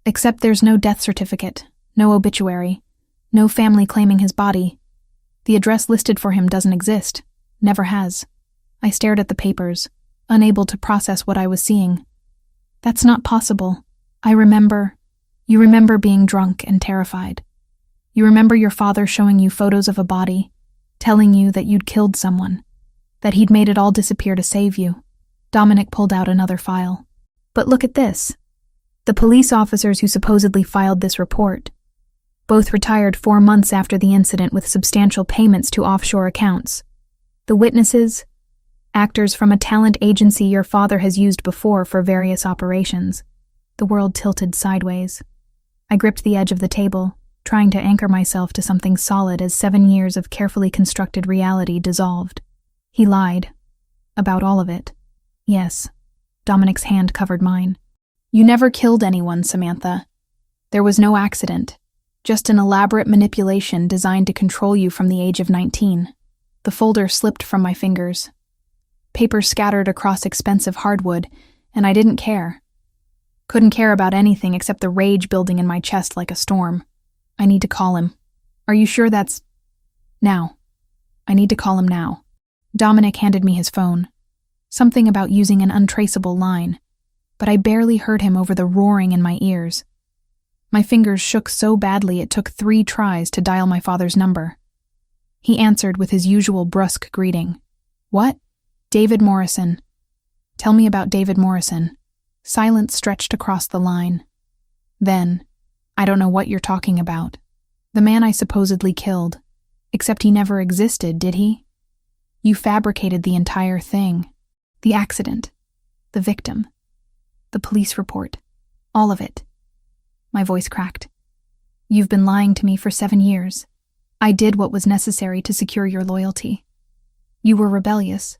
Except there's no death certificate, no obituary, no family claiming his body. The address listed for him doesn't exist, never has. I stared at the papers, unable to process what I was seeing. That's not possible. I remember. You remember being drunk and terrified. You remember your father showing you photos of a body, telling you that you'd killed someone, that he'd made it all disappear to save you. Dominic pulled out another file. But look at this. The police officers who supposedly filed this report both retired 4 months after the incident with substantial payments to offshore accounts. The witnesses, actors from a talent agency your father has used before for various operations. The world tilted sideways. I gripped the edge of the table, trying to anchor myself to something solid as 7 years of carefully constructed reality dissolved. He lied. About all of it. Yes. Dominic's hand covered mine. You never killed anyone, Samantha. There was no accident. Just an elaborate manipulation designed to control you from the age of 19. The folder slipped from my fingers. Paper scattered across expensive hardwood, and I didn't care. Couldn't care about anything except the rage building in my chest like a storm. I need to call him. Are you sure that's... Now. I need to call him now. Dominic handed me his phone. Something about using an untraceable line, but I barely heard him over the roaring in my ears. My fingers shook so badly it took 3 tries to dial my father's number. He answered with his usual brusque greeting. What? David Morrison. Tell me about David Morrison. Silence stretched across the line. Then, I don't know what you're talking about. The man I supposedly killed. Except he never existed, did he? You fabricated the entire thing. The accident. The victim. The police report. All of it. My voice cracked. You've been lying to me for 7 years. I did what was necessary to secure your loyalty. You were rebellious.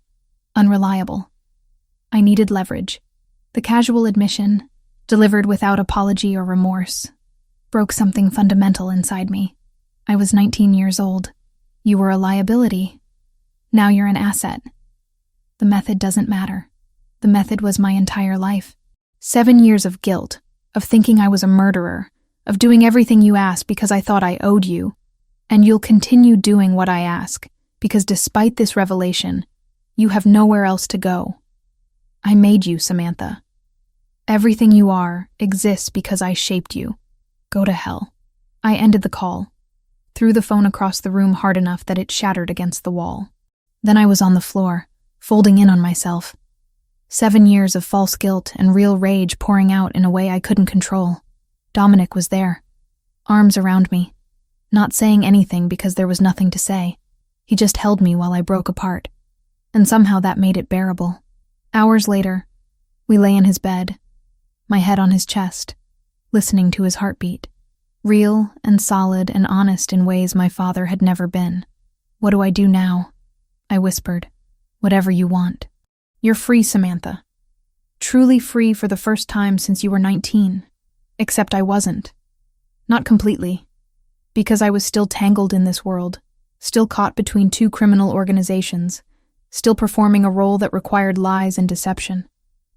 Unreliable. I needed leverage. The casual admission, delivered without apology or remorse, broke something fundamental inside me. I was 19 years old. You were a liability. Now you're an asset. The method doesn't matter. The method was my entire life. 7 years of guilt, of thinking I was a murderer, of doing everything you asked because I thought I owed you. And you'll continue doing what I ask, because despite this revelation, you have nowhere else to go. I made you, Samantha. Everything you are exists because I shaped you. Go to hell. I ended the call, threw the phone across the room hard enough that it shattered against the wall. Then I was on the floor, folding in on myself. 7 years of false guilt and real rage pouring out in a way I couldn't control. Dominic was there, arms around me, not saying anything because there was nothing to say. He just held me while I broke apart, and somehow that made it bearable. Hours later, we lay in his bed, my head on his chest, listening to his heartbeat, real and solid and honest in ways my father had never been. What do I do now? I whispered. Whatever you want. You're free, Samantha. Truly free for the first time since you were 19. Except I wasn't. Not completely. Because I was still tangled in this world, still caught between 2 criminal organizations, still performing a role that required lies and deception.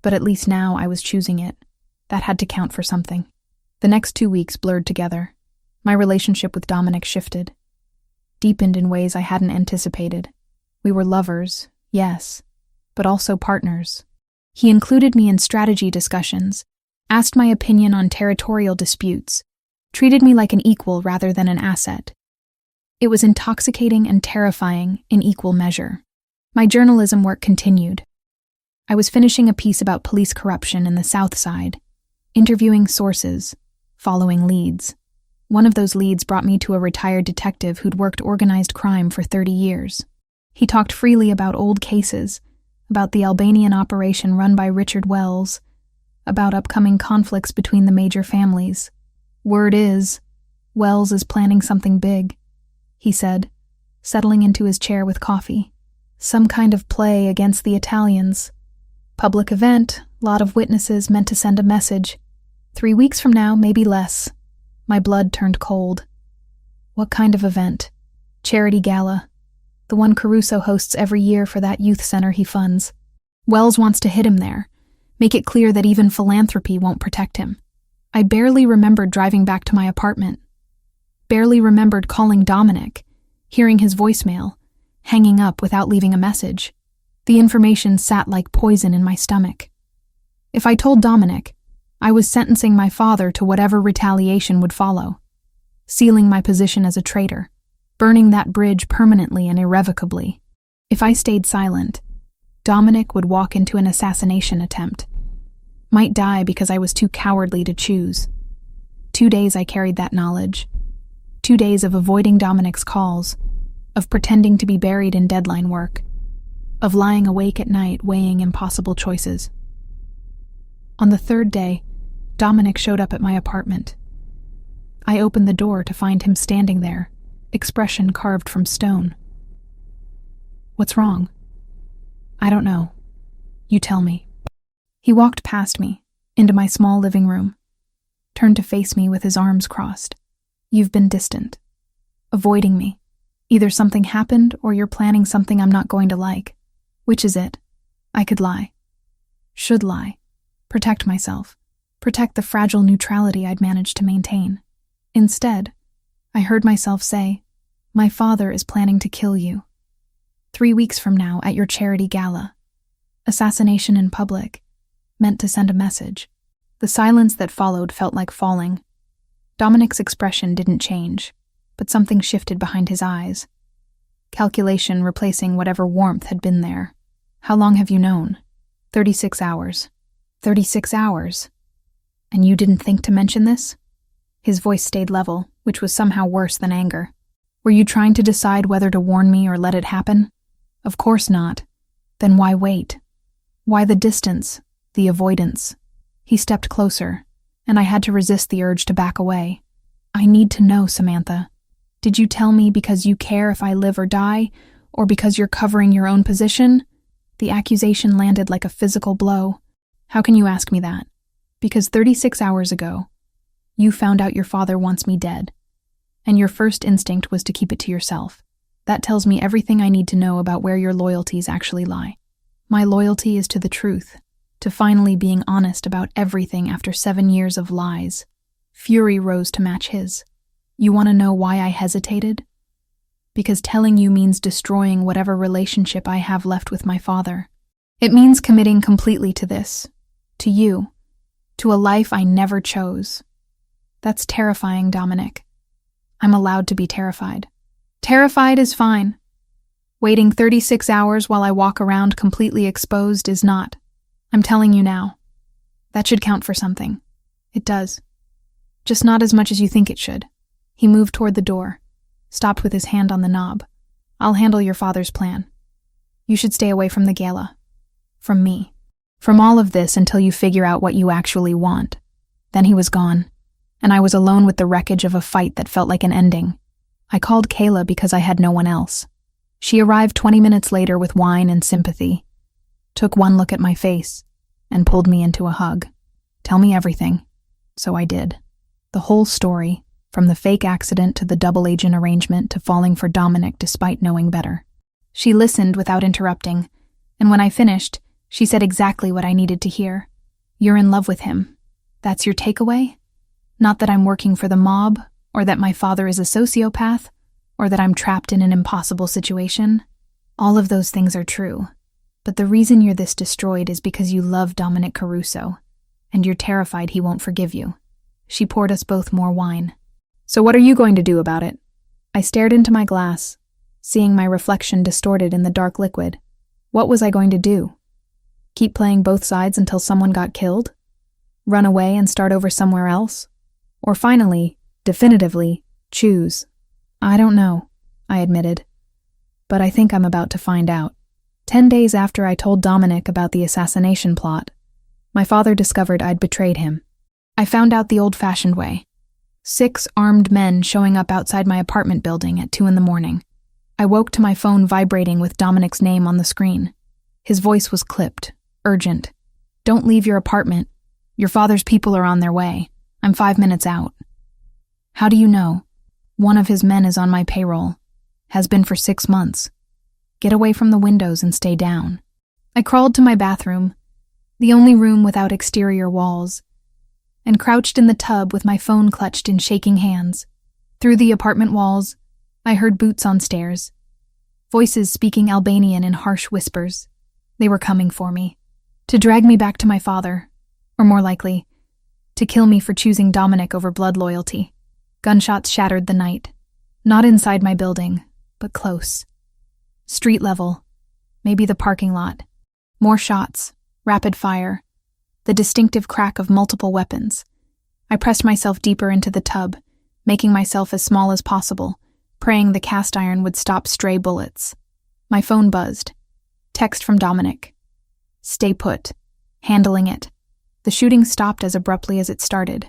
But at least now I was choosing it. That had to count for something. The next 2 weeks blurred together. My relationship with Dominic shifted. Deepened in ways I hadn't anticipated. We were lovers, yes, but also partners. He included me in strategy discussions, asked my opinion on territorial disputes, treated me like an equal rather than an asset. It was intoxicating and terrifying in equal measure. My journalism work continued. I was finishing a piece about police corruption in the South Side, interviewing sources, following leads. One of those leads brought me to a retired detective who'd worked organized crime for 30 years. He talked freely about old cases, about the Albanian operation run by Richard Wells, about upcoming conflicts between the major families. Word is, Wells is planning something big, he said, settling into his chair with coffee. Some kind of play against the Italians. Public event, lot of witnesses meant to send a message. 3 weeks from now, maybe less. My blood turned cold. What kind of event? Charity gala. The one Caruso hosts every year for that youth center he funds. Wells wants to hit him there, make it clear that even philanthropy won't protect him. I barely remembered driving back to my apartment. Barely remembered calling Dominic, hearing his voicemail, hanging up without leaving a message. The information sat like poison in my stomach. If I told Dominic, I was sentencing my father to whatever retaliation would follow, sealing my position as a traitor, burning that bridge permanently and irrevocably. If I stayed silent, Dominic would walk into an assassination attempt, might die because I was too cowardly to choose. 2 days I carried that knowledge. 2 days of avoiding Dominic's calls, of pretending to be buried in deadline work, of lying awake at night weighing impossible choices. On the 3rd day, Dominic showed up at my apartment. I opened the door to find him standing there, expression carved from stone. "What's wrong?" "I don't know. You tell me." He walked past me, into my small living room, turned to face me with his arms crossed. "You've been distant, avoiding me. Either something happened or you're planning something I'm not going to like. Which is it?" I could lie. Should lie. Protect myself. Protect the fragile neutrality I'd managed to maintain. Instead, I heard myself say, "My father is planning to kill you. 3 weeks from now at your charity gala." Assassination in public, meant to send a message. The silence that followed felt like falling. Dominic's expression didn't change, but something shifted behind his eyes. Calculation replacing whatever warmth had been there. "How long have you known?" 36 hours. 36 hours. "And you didn't think to mention this?" His voice stayed level, which was somehow worse than anger. "Were you trying to decide whether to warn me or let it happen?" "Of course not. Then why wait? Why the distance, the avoidance?" He stepped closer, and I had to resist the urge to back away. "I need to know, Samantha. Did you tell me because you care if I live or die, or because you're covering your own position?" The accusation landed like a physical blow. "How can you ask me that?" "Because 36 hours ago, you found out your father wants me dead, and your first instinct was to keep it to yourself. That tells me everything I need to know about where your loyalties actually lie. My loyalty is to the truth, to finally being honest about everything after 7 years of lies." Fury rose to match his. "You want to know why I hesitated? Because telling you means destroying whatever relationship I have left with my father. It means committing completely to this, to you, to a life I never chose. That's terrifying, Dominic. I'm allowed to be terrified. Terrified is fine. Waiting 36 hours while I walk around completely exposed is not. I'm telling you now. That should count for something. It does. Just not as much as you think it should." He moved toward the door, stopped with his hand on the knob. "I'll handle your father's plan. You should stay away from the gala. From me. From all of this until you figure out what you actually want." Then he was gone, and I was alone with the wreckage of a fight that felt like an ending. I called Kayla because I had no one else. She arrived 20 minutes later with wine and sympathy, took one look at my face, and pulled me into a hug. "Tell me everything." So I did. The whole story, from the fake accident to the double agent arrangement to falling for Dominic despite knowing better. She listened without interrupting, and when I finished, she said exactly what I needed to hear. "You're in love with him. That's your takeaway? Not that I'm working for the mob, or that my father is a sociopath, or that I'm trapped in an impossible situation. All of those things are true. But the reason you're this destroyed is because you love Dominic Caruso, and you're terrified he won't forgive you." She poured us both more wine. "So what are you going to do about it?" I stared into my glass, seeing my reflection distorted in the dark liquid. What was I going to do? Keep playing both sides until someone got killed? Run away and start over somewhere else? Or finally, definitively, choose? "I don't know," I admitted. "But I think I'm about to find out." 10 days after I told Dominic about the assassination plot, my father discovered I'd betrayed him. I found out the old-fashioned way. 6 armed men showing up outside my apartment building at 2 a.m. I woke to my phone vibrating with Dominic's name on the screen. His voice was clipped, urgent. "Don't leave your apartment. Your father's people are on their way. I'm 5 minutes out." "How do you know?" "One of his men is on my payroll. Has been for 6 months. Get away from the windows and stay down." I crawled to my bathroom, the only room without exterior walls, and crouched in the tub with my phone clutched in shaking hands. Through the apartment walls, I heard boots on stairs, voices speaking Albanian in harsh whispers. They were coming for me, to drag me back to my father, or more likely, to kill me for choosing Dominic over blood loyalty. Gunshots shattered the night. Not inside my building, but close. Street level, maybe the parking lot. More shots, rapid fire, the distinctive crack of multiple weapons. I pressed myself deeper into the tub, making myself as small as possible, praying the cast iron would stop stray bullets. My phone buzzed. Text from Dominic. Stay put. Handling it. The shooting stopped as abruptly as it started.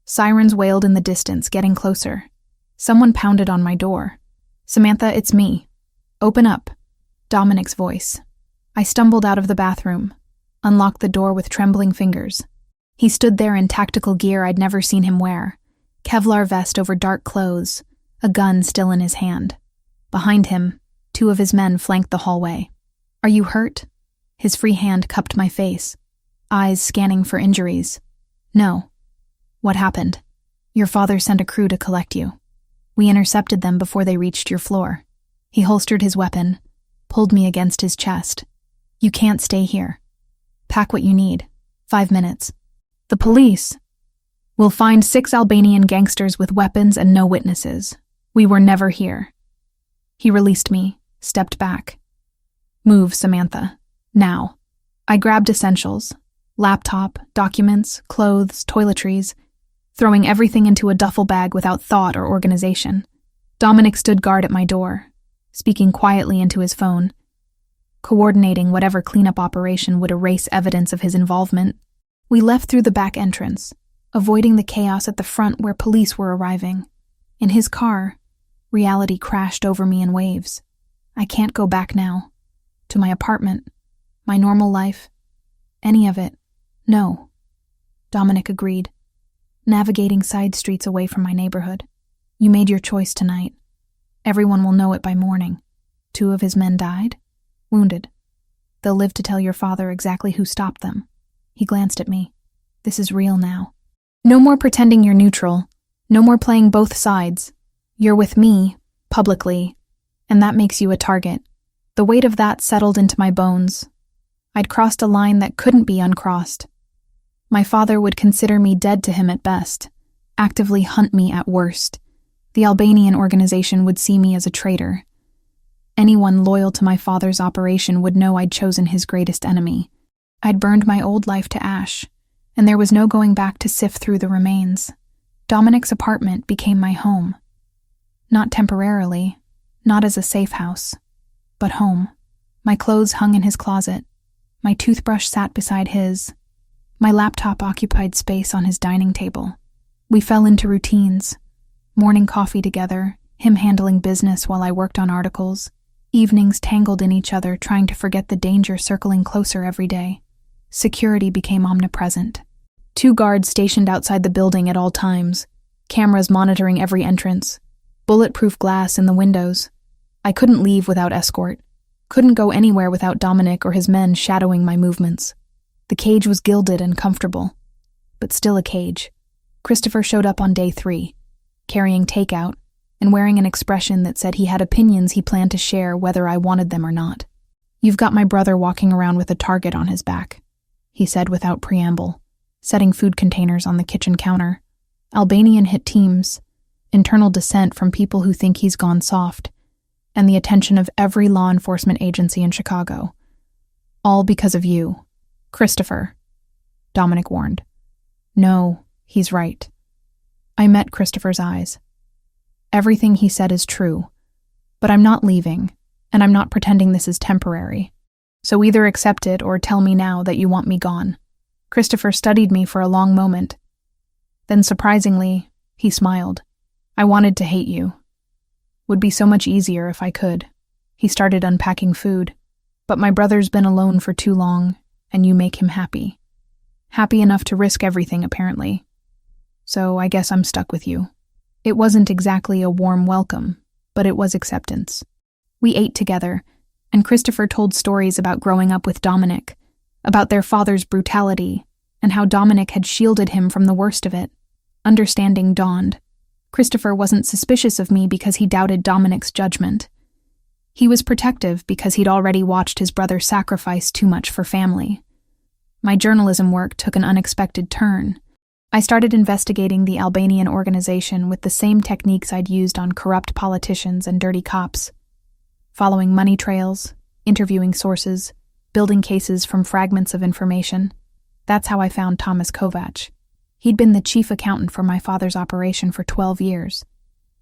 Sirens wailed in the distance, getting closer. Someone pounded on my door. Samantha, it's me. Open up. Dominic's voice. I stumbled out of the bathroom, unlocked the door with trembling fingers. He stood there in tactical gear I'd never seen him wear. Kevlar vest over dark clothes, a gun still in his hand. Behind him, 2 of his men flanked the hallway. Are you hurt? His free hand cupped my face, eyes scanning for injuries. No. What happened? Your father sent a crew to collect you. We intercepted them before they reached your floor. He holstered his weapon, pulled me against his chest. You can't stay here. Pack what you need. 5 minutes. The police. We'll find 6 Albanian gangsters with weapons and no witnesses. We were never here. He released me, stepped back. Move, Samantha. Now. I grabbed essentials. Laptop, documents, clothes, toiletries, throwing everything into a duffel bag without thought or organization. Dominic stood guard at my door, speaking quietly into his phone, coordinating whatever cleanup operation would erase evidence of his involvement. We left through the back entrance, avoiding the chaos at the front where police were arriving. In his car, reality crashed over me in waves. I can't go back now. To my apartment, my normal life, any of it. No. Dominic agreed, navigating side streets away from my neighborhood. You made your choice tonight. Everyone will know it by morning. 2 of his men died, wounded. They'll live to tell your father exactly who stopped them. He glanced at me. This is real now. No more pretending you're neutral. No more playing both sides. You're with me, publicly, and that makes you a target. The weight of that settled into my bones. I'd crossed a line that couldn't be uncrossed. My father would consider me dead to him at best, actively hunt me at worst. The Albanian organization would see me as a traitor. Anyone loyal to my father's operation would know I'd chosen his greatest enemy. I'd burned my old life to ash, and there was no going back to sift through the remains. Dominic's apartment became my home. Not temporarily, not as a safe house, but home. My clothes hung in his closet. My toothbrush sat beside his. My laptop occupied space on his dining table. We fell into routines. Morning coffee together, him handling business while I worked on articles. Evenings tangled in each other, trying to forget the danger circling closer every day. Security became omnipresent. 2 guards stationed outside the building at all times, cameras monitoring every entrance, bulletproof glass in the windows. I couldn't leave without escort, couldn't go anywhere without Dominic or his men shadowing my movements. The cage was gilded and comfortable, but still a cage. Christopher showed up on day 3, carrying takeout and wearing an expression that said he had opinions he planned to share whether I wanted them or not. You've got my brother walking around with a target on his back, he said without preamble, setting food containers on the kitchen counter. Albanian hit teams, internal dissent from people who think he's gone soft, and the attention of every law enforcement agency in Chicago. All because of you. Christopher, Dominic warned. No, he's right. I met Christopher's eyes. Everything he said is true, but I'm not leaving, and I'm not pretending this is temporary. So either accept it or tell me now that you want me gone. Christopher studied me for a long moment. Then surprisingly, he smiled. I wanted to hate you. Would be so much easier if I could. He started unpacking food. But my brother's been alone for too long, and you make him happy. Happy enough to risk everything, apparently. So I guess I'm stuck with you. It wasn't exactly a warm welcome, but it was acceptance. We ate together, and Christopher told stories about growing up with Dominic, about their father's brutality, and how Dominic had shielded him from the worst of it. Understanding dawned. Christopher wasn't suspicious of me because he doubted Dominic's judgment. He was protective because he'd already watched his brother sacrifice too much for family. My journalism work took an unexpected turn. I started investigating the Albanian organization with the same techniques I'd used on corrupt politicians and dirty cops. Following money trails, interviewing sources, building cases from fragments of information. That's how I found Thomas Kovac. He'd been the chief accountant for my father's operation for 12 years,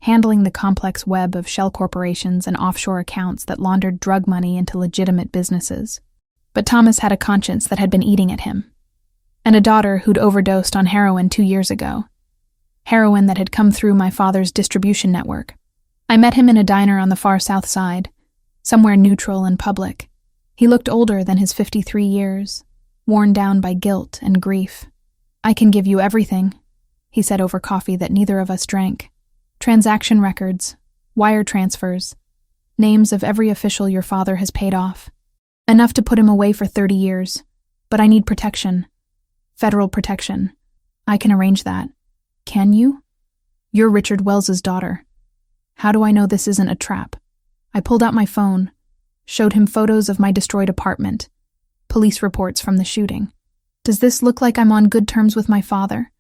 handling the complex web of shell corporations and offshore accounts that laundered drug money into legitimate businesses. But Thomas had a conscience that had been eating at him, and a daughter who'd overdosed on heroin 2 years ago. Heroin that had come through my father's distribution network. I met him in a diner on the far south side, somewhere neutral and public. He looked older than his 53 years, worn down by guilt and grief. "I can give you everything," he said over coffee that neither of us drank. "Transaction records, wire transfers, names of every official your father has paid off. Enough to put him away for 30 years. But I need protection. Federal protection. I can arrange that. Can you? You're Richard Wells's daughter. How do I know this isn't a trap?" I pulled out my phone, showed him photos of my destroyed apartment, police reports from the shooting. "Does this look like I'm on good terms with my father?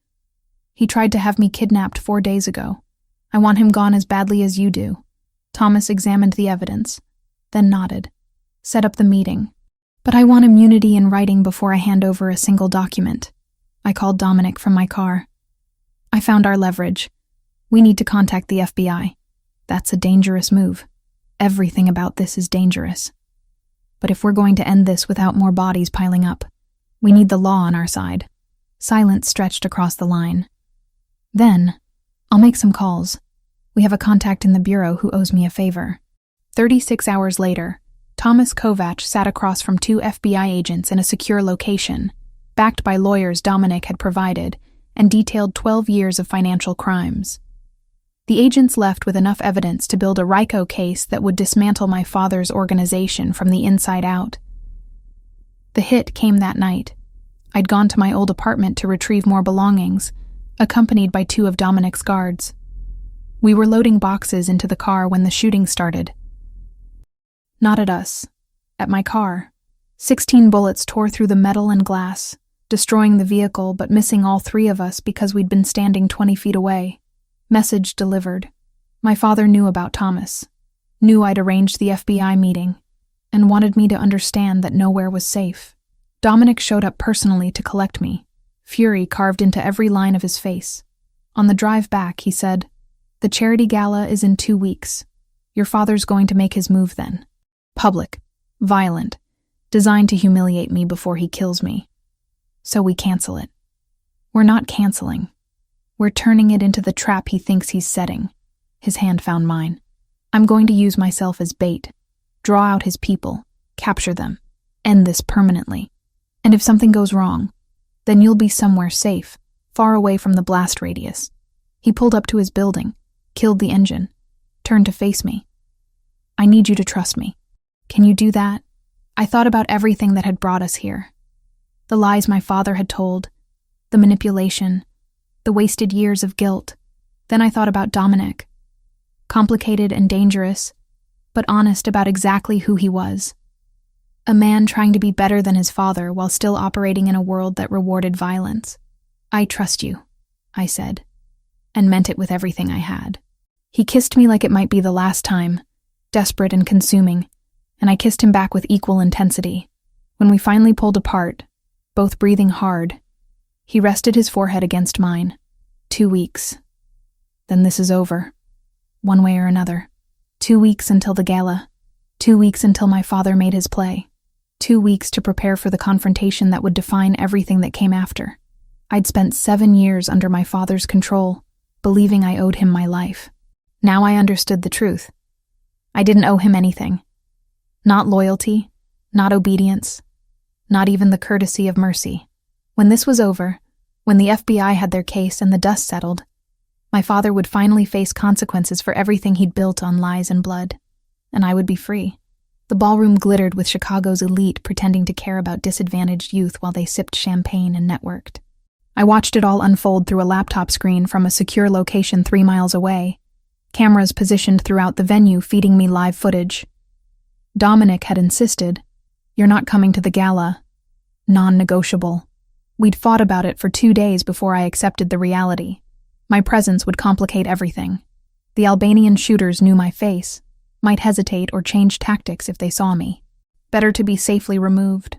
He tried to have me kidnapped 4 days ago. I want him gone as badly as you do." Thomas examined the evidence, then nodded. "Set up the meeting. But I want immunity in writing before I hand over a single document." I called Dominic from my car. "I found our leverage. We need to contact the FBI. That's a dangerous move. Everything about this is dangerous. But if we're going to end this without more bodies piling up, we need the law on our side." Silence stretched across the line. "Then, I'll make some calls. We have a contact in the bureau who owes me a favor." 36 hours later, Thomas Kovac sat across from 2 FBI agents in a secure location, backed by lawyers Dominic had provided, and detailed 12 years of financial crimes. The agents left with enough evidence to build a RICO case that would dismantle my father's organization from the inside out. The hit came that night. I'd gone to my old apartment to retrieve more belongings, accompanied by 2 of Dominic's guards. We were loading boxes into the car when the shooting started. Not at us. At my car. 16 bullets tore through the metal and glass, destroying the vehicle but missing all 3 of us because we'd been standing 20 feet away. Message delivered. My father knew about Thomas, knew I'd arranged the FBI meeting, and wanted me to understand that nowhere was safe. Dominic showed up personally to collect me, fury carved into every line of his face. On the drive back, he said, "The charity gala is in 2 weeks. Your father's going to make his move then. Public, violent, designed to humiliate me before he kills me. So we cancel it." "We're not canceling. We're turning it into the trap he thinks he's setting." His hand found mine. "I'm going to use myself as bait, draw out his people, capture them, end this permanently. And if something goes wrong, then you'll be somewhere safe, far away from the blast radius." He pulled up to his building, killed the engine, turned to face me. "I need you to trust me. Can you do that?" I thought about everything that had brought us here. The lies my father had told, the manipulation, the wasted years of guilt. Then I thought about Dominic. Complicated and dangerous, but honest about exactly who he was. A man trying to be better than his father while still operating in a world that rewarded violence. "I trust you," I said, and meant it with everything I had. He kissed me like it might be the last time, desperate and consuming, and I kissed him back with equal intensity. When we finally pulled apart, both breathing hard, he rested his forehead against mine. 2 weeks. Then this is over. One way or another. 2 weeks until the gala. 2 weeks until my father made his play. 2 weeks to prepare for the confrontation that would define everything that came after. I'd spent 7 years under my father's control, believing I owed him my life. Now I understood the truth. I didn't owe him anything. Not loyalty, not obedience, not even the courtesy of mercy. When this was over, when the FBI had their case and the dust settled, my father would finally face consequences for everything he'd built on lies and blood, and I would be free. The ballroom glittered with Chicago's elite pretending to care about disadvantaged youth while they sipped champagne and networked. I watched it all unfold through a laptop screen from a secure location 3 miles away, cameras positioned throughout the venue feeding me live footage. Dominic had insisted, "You're not coming to the gala. Non-negotiable." We'd fought about it for 2 days before I accepted the reality. My presence would complicate everything. The Albanian shooters knew my face, might hesitate or change tactics if they saw me. Better to be safely removed,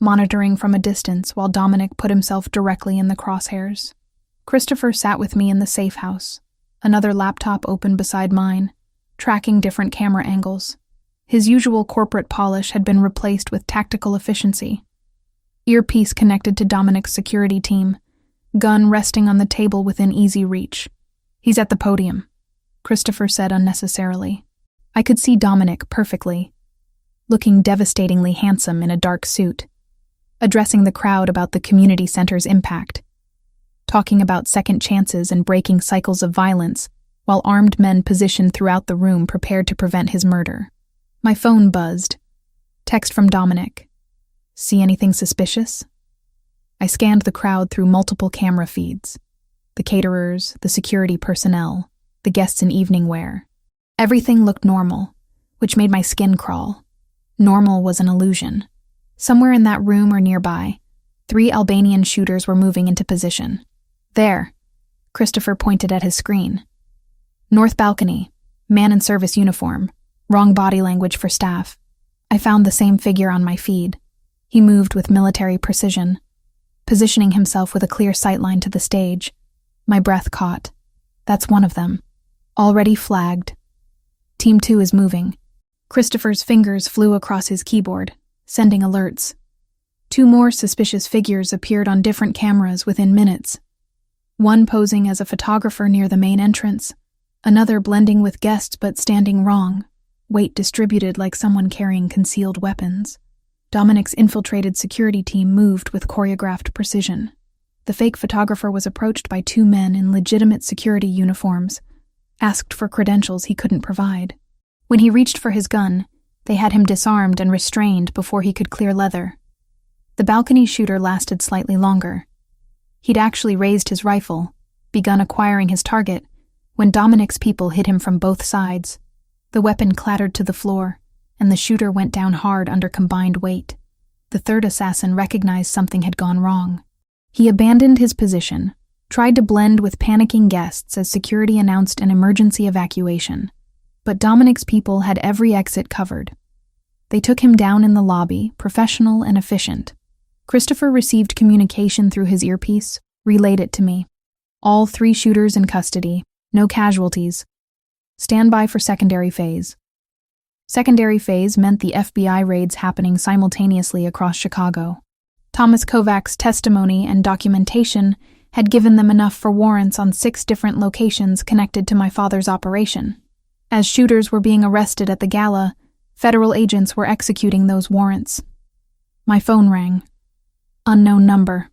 monitoring from a distance while Dominic put himself directly in the crosshairs. Christopher sat with me in the safe house, another laptop open beside mine, tracking different camera angles. His usual corporate polish had been replaced with tactical efficiency. Earpiece connected to Dominic's security team, gun resting on the table within easy reach. "He's at the podium," Christopher said unnecessarily. I could see Dominic perfectly, looking devastatingly handsome in a dark suit, addressing the crowd about the community center's impact, talking about second chances and breaking cycles of violence, while armed men positioned throughout the room prepared to prevent his murder. My phone buzzed. Text from Dominic. "See anything suspicious?" I scanned the crowd through multiple camera feeds. The caterers, the security personnel, the guests in evening wear. Everything looked normal, which made my skin crawl. Normal was an illusion. Somewhere in that room or nearby, 3 Albanian shooters were moving into position. "There," Christopher pointed at his screen. "North balcony, man in service uniform, wrong body language for staff." I found the same figure on my feed. He moved with military precision, positioning himself with a clear sightline to the stage. My breath caught. That's one of them. Already flagged. Team 2 is moving. Christopher's fingers flew across his keyboard, sending alerts. 2 more suspicious figures appeared on different cameras within minutes. One posing as a photographer near the main entrance, another blending with guests but standing wrong, weight distributed like someone carrying concealed weapons. Dominic's infiltrated security team moved with choreographed precision. The fake photographer was approached by 2 men in legitimate security uniforms, asked for credentials he couldn't provide. When he reached for his gun, they had him disarmed and restrained before he could clear leather. The balcony shooter lasted slightly longer. He'd actually raised his rifle, begun acquiring his target, when Dominic's people hit him from both sides. The weapon clattered to the floor, and the shooter went down hard under combined weight. The third assassin recognized something had gone wrong. He abandoned his position, tried to blend with panicking guests as security announced an emergency evacuation. But Dominic's people had every exit covered. They took him down in the lobby, professional and efficient. Christopher received communication through his earpiece, relayed it to me. All 3 shooters in custody, no casualties. Stand by for secondary phase. Secondary phase meant the FBI raids happening simultaneously across Chicago. Thomas Kovac's testimony and documentation had given them enough for warrants on 6 different locations connected to my father's operation. As shooters were being arrested at the gala, federal agents were executing those warrants. My phone rang. Unknown number.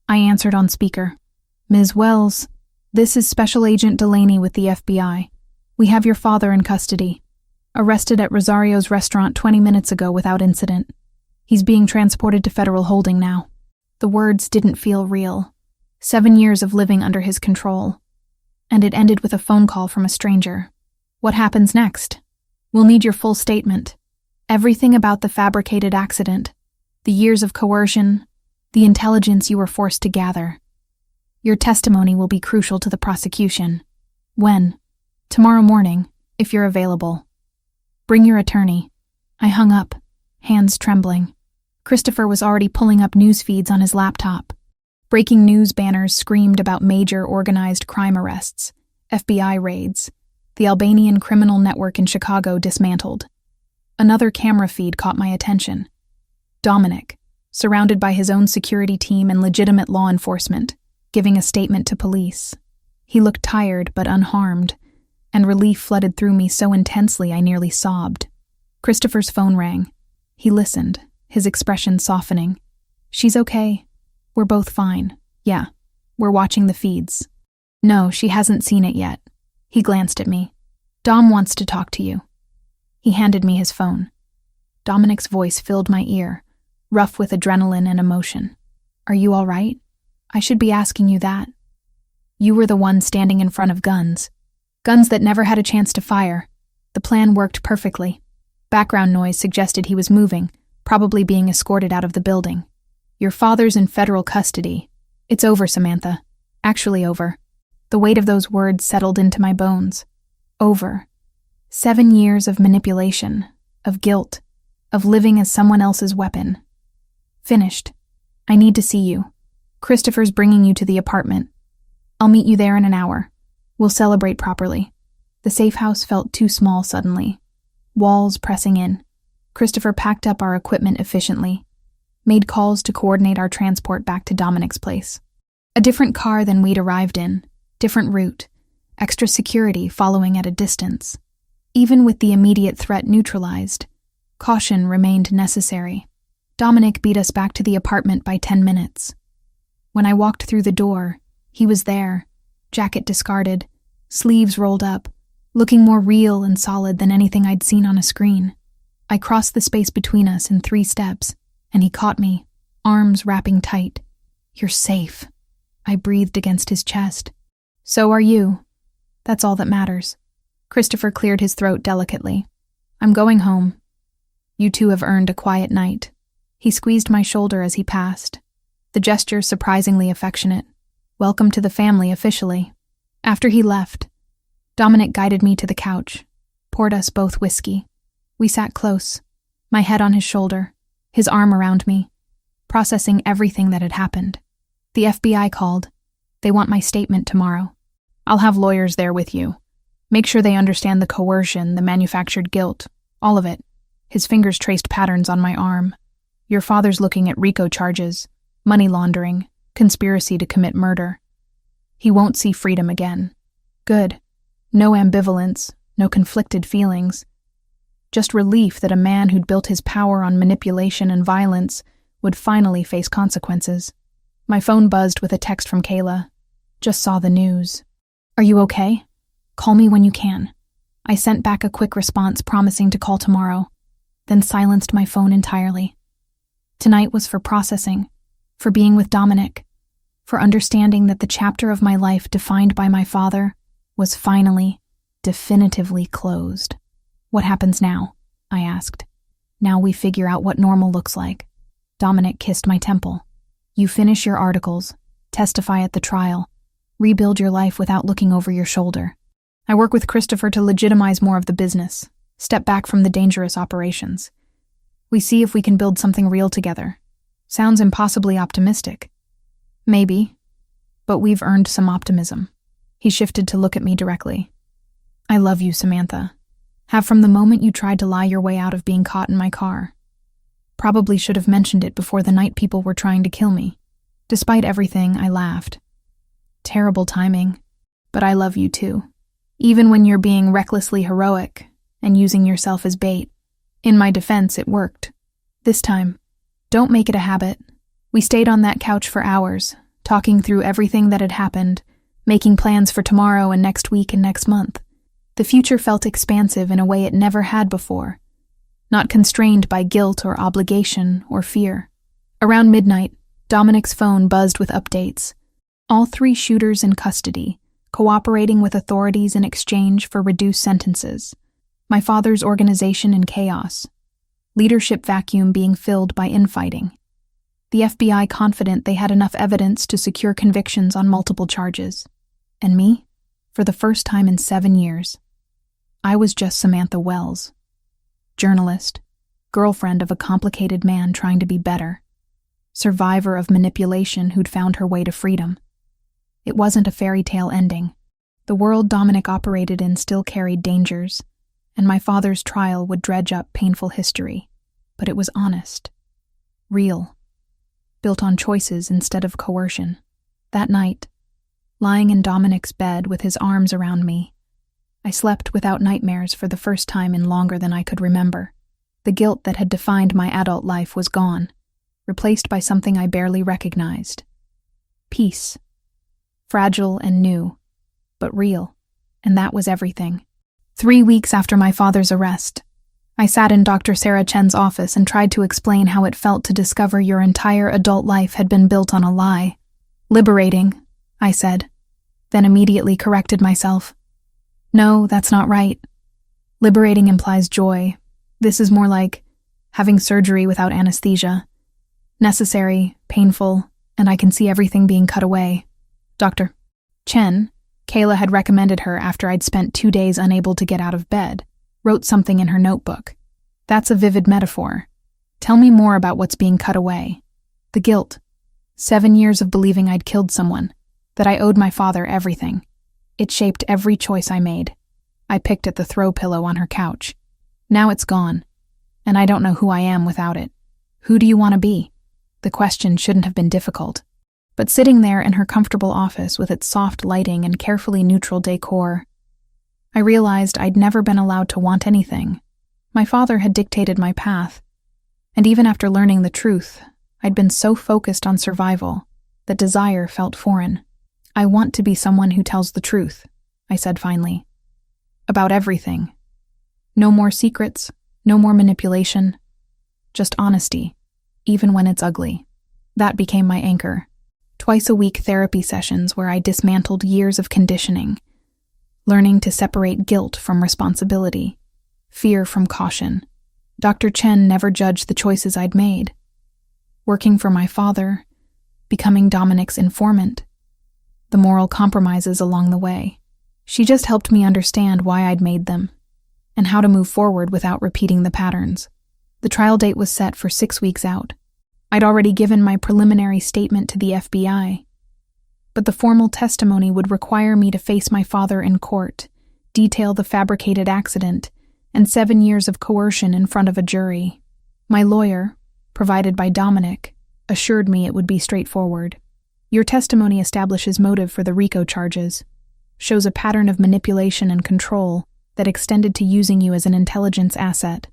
I answered on speaker. "Ms. Wells, this is Special Agent Delaney with the FBI. We have your father in custody. Arrested at Rosario's restaurant 20 minutes ago without incident. He's being transported to federal holding now." The words didn't feel real. 7 years of living under his control. And it ended with a phone call from a stranger. "What happens next? We'll need your full statement. Everything about the fabricated accident, the years of coercion, the intelligence you were forced to gather. Your testimony will be crucial to the prosecution. When? Tomorrow morning, if you're available. Bring your attorney." I hung up, hands trembling. Christopher was already pulling up news feeds on his laptop. Breaking news banners screamed about major organized crime arrests, FBI raids, the Albanian criminal network in Chicago dismantled. Another camera feed caught my attention. Dominic, surrounded by his own security team and legitimate law enforcement, giving a statement to police. He looked tired but unharmed, and relief flooded through me so intensely I nearly sobbed. Christopher's phone rang. He listened, his expression softening. "She's okay. We're both fine. Yeah, we're watching the feeds." "No, she hasn't seen it yet." He glanced at me. "Dom wants to talk to you." He handed me his phone. Dominic's voice filled my ear, rough with adrenaline and emotion. "Are you all right? I should be asking you that. You were the one standing in front of guns. Guns that never had a chance to fire. The plan worked perfectly. Background noise suggested he was moving, probably being escorted out of the building. Your father's in federal custody. It's over, Samantha. Actually over. The weight of those words settled into my bones. Over. 7 years of manipulation, of guilt, of living as someone else's weapon. Finished. I need to see you. Christopher's bringing you to the apartment. I'll meet you there in an hour. We'll celebrate properly. The safe house felt too small suddenly. Walls pressing in. Christopher packed up our equipment efficiently, made calls to coordinate our transport back to Dominic's place. A different car than we'd arrived in, different route, extra security following at a distance. Even with the immediate threat neutralized, caution remained necessary. Dominic beat us back to the apartment by 10 minutes. When I walked through the door, he was there, jacket discarded, sleeves rolled up, looking more real and solid than anything I'd seen on a screen. I crossed the space between us in 3 steps, and he caught me, arms wrapping tight. You're safe. I breathed against his chest. So are you. That's all that matters. Christopher cleared his throat delicately. I'm going home. You two have earned a quiet night. He squeezed my shoulder as he passed, the gesture surprisingly affectionate. Welcome to the family officially. After he left, Dominic guided me to the couch, poured us both whiskey. We sat close, my head on his shoulder, his arm around me, processing everything that had happened. The FBI called. They want my statement tomorrow. I'll have lawyers there with you. Make sure they understand the coercion, the manufactured guilt, all of it. His fingers traced patterns on my arm. Your father's looking at RICO charges, money laundering, conspiracy to commit murder. He won't see freedom again. Good. No ambivalence, no conflicted feelings. Just relief that a man who'd built his power on manipulation and violence would finally face consequences. My phone buzzed with a text from Kayla. Just saw the news. Are you okay? Call me when you can. I sent back a quick response promising to call tomorrow, then silenced my phone entirely. Tonight was for processing, for being with Dominic, for understanding that the chapter of my life defined by my father was finally, definitively closed. What happens now? I asked. Now we figure out what normal looks like. Dominic kissed my temple. You finish your articles, testify at the trial, rebuild your life without looking over your shoulder. I work with Christopher to legitimize more of the business, step back from the dangerous operations. We see if we can build something real together. Sounds impossibly optimistic. Maybe, but we've earned some optimism. He shifted to look at me directly. I love you, Samantha. Have from the moment you tried to lie your way out of being caught in my car. Probably should have mentioned it before the night people were trying to kill me. Despite everything, I laughed. Terrible timing, but I love you too. Even when you're being recklessly heroic and using yourself as bait. In my defense, it worked. This time, don't make it a habit. We stayed on that couch for hours, talking through everything that had happened, making plans for tomorrow and next week and next month. The future felt expansive in a way it never had before, not constrained by guilt or obligation or fear. Around midnight, Dominic's phone buzzed with updates. All 3 shooters in custody, cooperating with authorities in exchange for reduced sentences. My father's organization in chaos. Leadership vacuum being filled by infighting. The FBI confident they had enough evidence to secure convictions on multiple charges. And me? For the first time in 7 years. I was just Samantha Wells. Journalist, girlfriend of a complicated man trying to be better. Survivor of manipulation who'd found her way to freedom. It wasn't a fairy tale ending. The world Dominic operated in still carried dangers, and my father's trial would dredge up painful history. But it was honest. Real. Built on choices instead of coercion. That night, lying in Dominic's bed with his arms around me, I slept without nightmares for the first time in longer than I could remember. The guilt that had defined my adult life was gone, replaced by something I barely recognized. Peace. Fragile and new, but real, and that was everything. 3 weeks after my father's arrest, I sat in Dr. Sarah Chen's office and tried to explain how it felt to discover your entire adult life had been built on a lie. Liberating, I said, then immediately corrected myself. No, that's not right. Liberating implies joy. This is more like having surgery without anesthesia. Necessary, painful, and I can see everything being cut away. Dr. Chen, Kayla had recommended her after I'd spent 2 days unable to get out of bed, wrote something in her notebook. That's a vivid metaphor. Tell me more about what's being cut away. The guilt. 7 years of believing I'd killed someone, that I owed my father everything. It shaped every choice I made. I picked at the throw pillow on her couch. Now it's gone, and I don't know who I am without it. Who do you want to be? The question shouldn't have been difficult. But sitting there in her comfortable office with its soft lighting and carefully neutral decor, I realized I'd never been allowed to want anything. My father had dictated my path, and even after learning the truth, I'd been so focused on survival that desire felt foreign. I want to be someone who tells the truth, I said finally. About everything. No more secrets, no more manipulation, just honesty, even when it's ugly. That became my anchor. Twice-a-week therapy sessions where I dismantled years of conditioning, learning to separate guilt from responsibility, fear from caution. Dr. Chen never judged the choices I'd made. Working for my father, becoming Dominic's informant, the moral compromises along the way. She just helped me understand why I'd made them, and how to move forward without repeating the patterns. The trial date was set for 6 weeks out. I'd already given my preliminary statement to the FBI, but the formal testimony would require me to face my father in court, detail the fabricated accident, and 7 years of coercion in front of a jury. My lawyer, provided by Dominic, assured me it would be straightforward. Your testimony establishes motive for the RICO charges, shows a pattern of manipulation and control that extended to using you as an intelligence asset.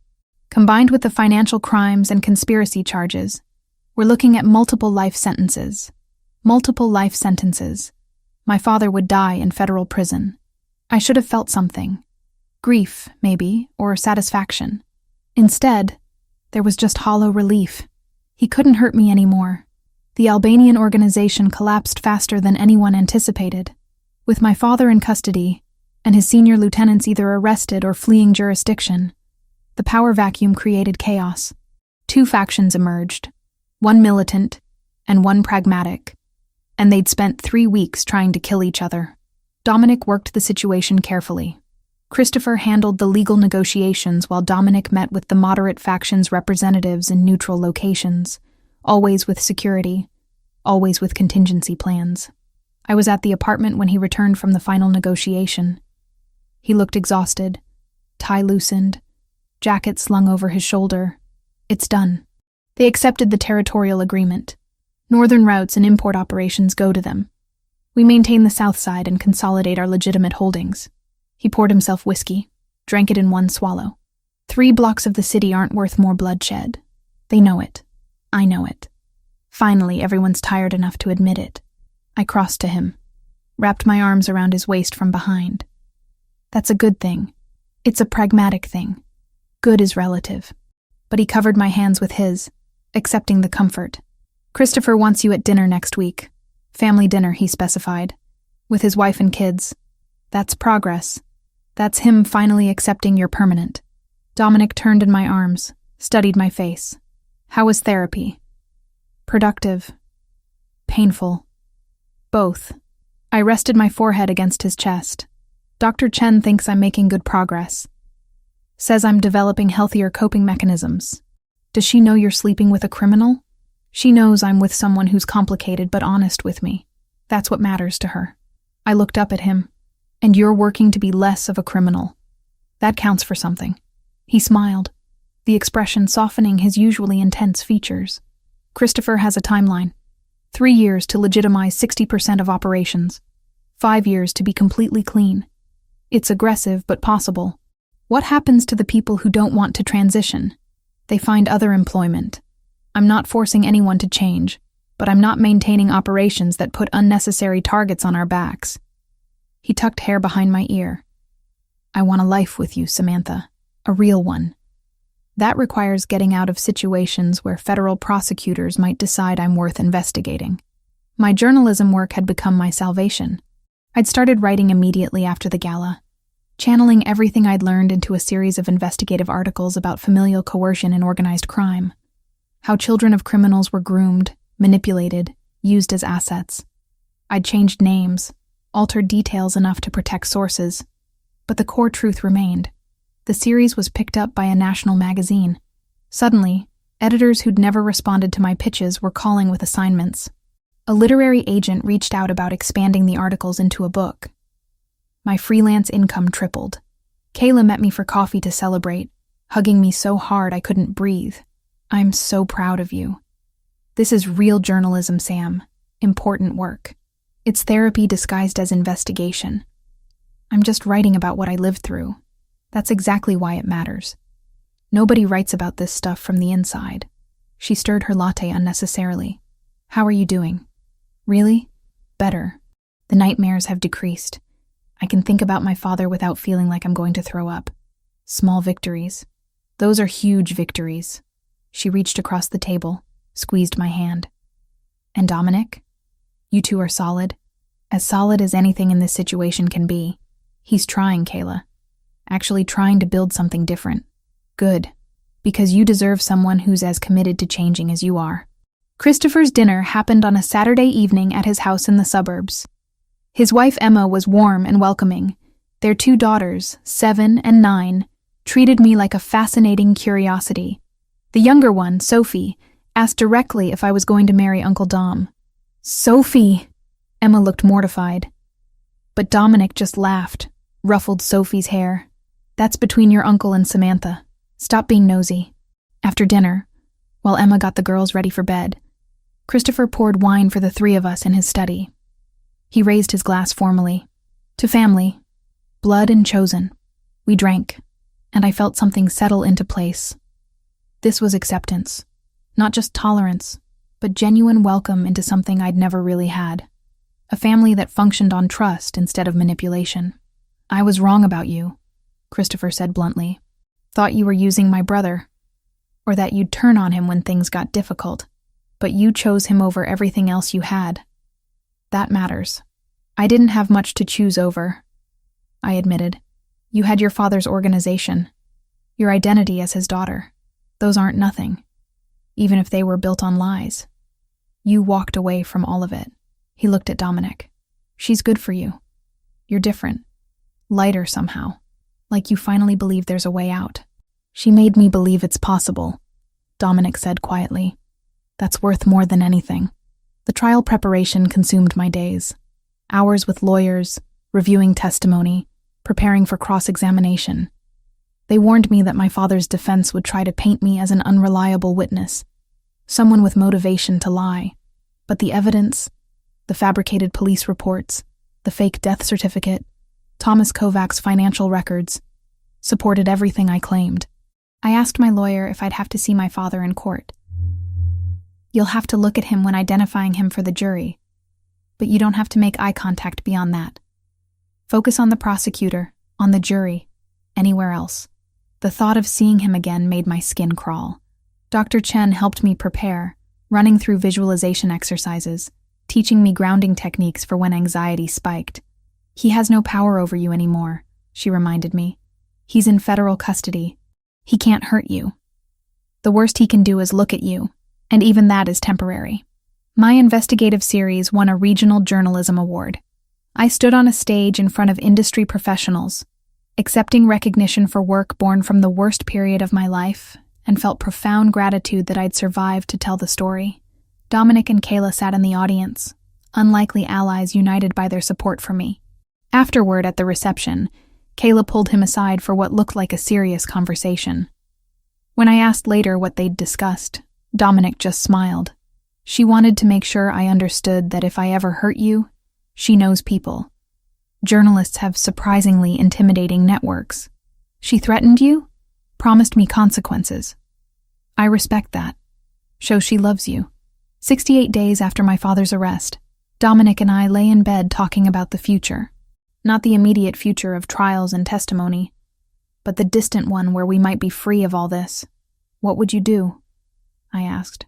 Combined with the financial crimes and conspiracy charges, we're looking at multiple life sentences. Multiple life sentences. My father would die in federal prison. I should have felt something. Grief, maybe, or satisfaction. Instead, there was just hollow relief. He couldn't hurt me anymore. The Albanian organization collapsed faster than anyone anticipated. With my father in custody, and his senior lieutenants either arrested or fleeing jurisdiction, the power vacuum created chaos. 2 factions emerged. One militant, and one pragmatic, and they'd spent 3 weeks trying to kill each other. Dominic worked the situation carefully. Christopher handled the legal negotiations while Dominic met with the moderate faction's representatives in neutral locations, always with security, always with contingency plans. I was at the apartment when he returned from the final negotiation. He looked exhausted, tie loosened, jacket slung over his shoulder. It's done. They accepted the territorial agreement. Northern routes and import operations go to them. We maintain the south side and consolidate our legitimate holdings. He poured himself whiskey, drank it in one swallow. 3 blocks of the city aren't worth more bloodshed. They know it. I know it. Finally, everyone's tired enough to admit it. I crossed to him, wrapped my arms around his waist from behind. That's a good thing. It's a pragmatic thing. Good is relative. But he covered my hands with his, accepting the comfort. Christopher wants you at dinner next week. Family dinner, he specified. With his wife and kids. That's progress. That's him finally accepting you're permanent. Dominic turned in my arms, studied my face. How was therapy? Productive. Painful. Both. I rested my forehead against his chest. Dr. Chen thinks I'm making good progress. Says I'm developing healthier coping mechanisms. Does she know you're sleeping with a criminal? She knows I'm with someone who's complicated but honest with me. That's what matters to her. I looked up at him. And you're working to be less of a criminal. That counts for something. He smiled, the expression softening his usually intense features. Christopher has a timeline. 3 years to legitimize 60% of operations. 5 years to be completely clean. It's aggressive but possible. What happens to the people who don't want to transition? They find other employment. I'm not forcing anyone to change, but I'm not maintaining operations that put unnecessary targets on our backs. He tucked hair behind my ear. I want a life with you, Samantha. A real one. That requires getting out of situations where federal prosecutors might decide I'm worth investigating. My journalism work had become my salvation. I'd started writing immediately after the gala, channeling everything I'd learned into a series of investigative articles about familial coercion and organized crime, how children of criminals were groomed, manipulated, used as assets. I'd changed names, altered details enough to protect sources, but the core truth remained. The series was picked up by a national magazine. Suddenly, editors who'd never responded to my pitches were calling with assignments. A literary agent reached out about expanding the articles into a book. My freelance income tripled. Kayla met me for coffee to celebrate, hugging me so hard I couldn't breathe. "I'm so proud of you. This is real journalism, Sam. Important work. It's therapy disguised as investigation. I'm just writing about what I lived through. That's exactly why it matters. Nobody writes about this stuff from the inside." She stirred her latte unnecessarily. "How are you doing?" "Really? Better. The nightmares have decreased. I can think about my father without feeling like I'm going to throw up. Small victories. Those are huge victories." She reached across the table, squeezed my hand. "And Dominic? You two are solid? As solid as anything in this situation can be. He's trying, Kayla. Actually trying to build something different. Good. Because you deserve someone who's as committed to changing as you are." Christopher's dinner happened on a Saturday evening at his house in the suburbs. His wife Emma was warm and welcoming. Their 2 daughters, 7 and 9, treated me like a fascinating curiosity. The younger one, Sophie, asked directly if I was going to marry Uncle Dom. "Sophie!" Emma looked mortified. But Dominic just laughed, ruffled Sophie's hair. "That's between your uncle and Samantha. Stop being nosy." After dinner, while Emma got the girls ready for bed, Christopher poured wine for the 3 of us in his study. He raised his glass formally. "To family, blood and chosen." We drank, and I felt something settle into place. This was acceptance. Not just tolerance, but genuine welcome into something I'd never really had. A family that functioned on trust instead of manipulation. "I was wrong about you," Christopher said bluntly. "Thought you were using my brother, or that you'd turn on him when things got difficult. But you chose him over everything else you had. That matters." "I didn't have much to choose over," I admitted. "You had your father's organization, your identity as his daughter. Those aren't nothing, even if they were built on lies. You walked away from all of it." He looked at Dominic. "She's good for you. You're different. Lighter somehow. Like you finally believe there's a way out." "She made me believe it's possible," Dominic said quietly. "That's worth more than anything." The trial preparation consumed my days. Hours with lawyers, reviewing testimony, preparing for cross-examination. They warned me that my father's defense would try to paint me as an unreliable witness, someone with motivation to lie. But the evidence, the fabricated police reports, the fake death certificate, Thomas Kovac's financial records, supported everything I claimed. I asked my lawyer if I'd have to see my father in court. "You'll have to look at him when identifying him for the jury, but you don't have to make eye contact beyond that. Focus on the prosecutor, on the jury, anywhere else." The thought of seeing him again made my skin crawl. Dr. Chen helped me prepare, running through visualization exercises, teaching me grounding techniques for when anxiety spiked. "He has no power over you anymore," she reminded me. "He's in federal custody. He can't hurt you. The worst he can do is look at you, and even that is temporary." My investigative series won a regional journalism award. I stood on a stage in front of industry professionals, accepting recognition for work born from the worst period of my life, and felt profound gratitude that I'd survived to tell the story. Dominic and Kayla sat in the audience, unlikely allies united by their support for me. Afterward, at the reception, Kayla pulled him aside for what looked like a serious conversation. When I asked later what they'd discussed, Dominic just smiled. She wanted to make sure I understood that if I ever hurt you, she knows people. Journalists have surprisingly intimidating networks. She threatened you? Promised me consequences. I respect that. Shows she loves you. 68 days after my father's arrest, Dominic and I lay in bed talking about the future. Not the immediate future of trials and testimony, but the distant one where we might be free of all this. "What would you do?" I asked.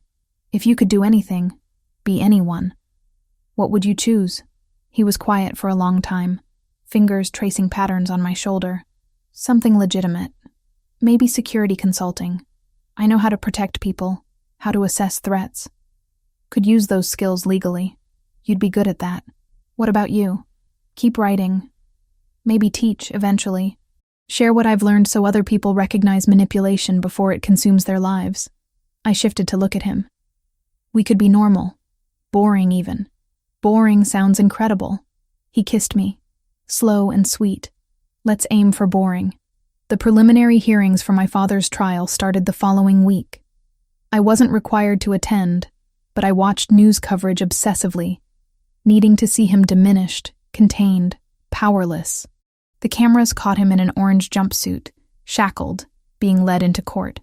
"If you could do anything, be anyone, what would you choose?" He was quiet for a long time, fingers tracing patterns on my shoulder. "Something legitimate. Maybe security consulting. I know how to protect people, how to assess threats." Could use those skills legally. You'd be good at that. What about you? Keep writing. Maybe teach, eventually. Share what I've learned so other people recognize manipulation before it consumes their lives. I shifted to look at him. We could be normal. Boring, even. Boring sounds incredible. He kissed me. Slow and sweet. Let's aim for boring. The preliminary hearings for my father's trial started the following week. I wasn't required to attend, but I watched news coverage obsessively, needing to see him diminished, contained, powerless. The cameras caught him in an orange jumpsuit, shackled, being led into court.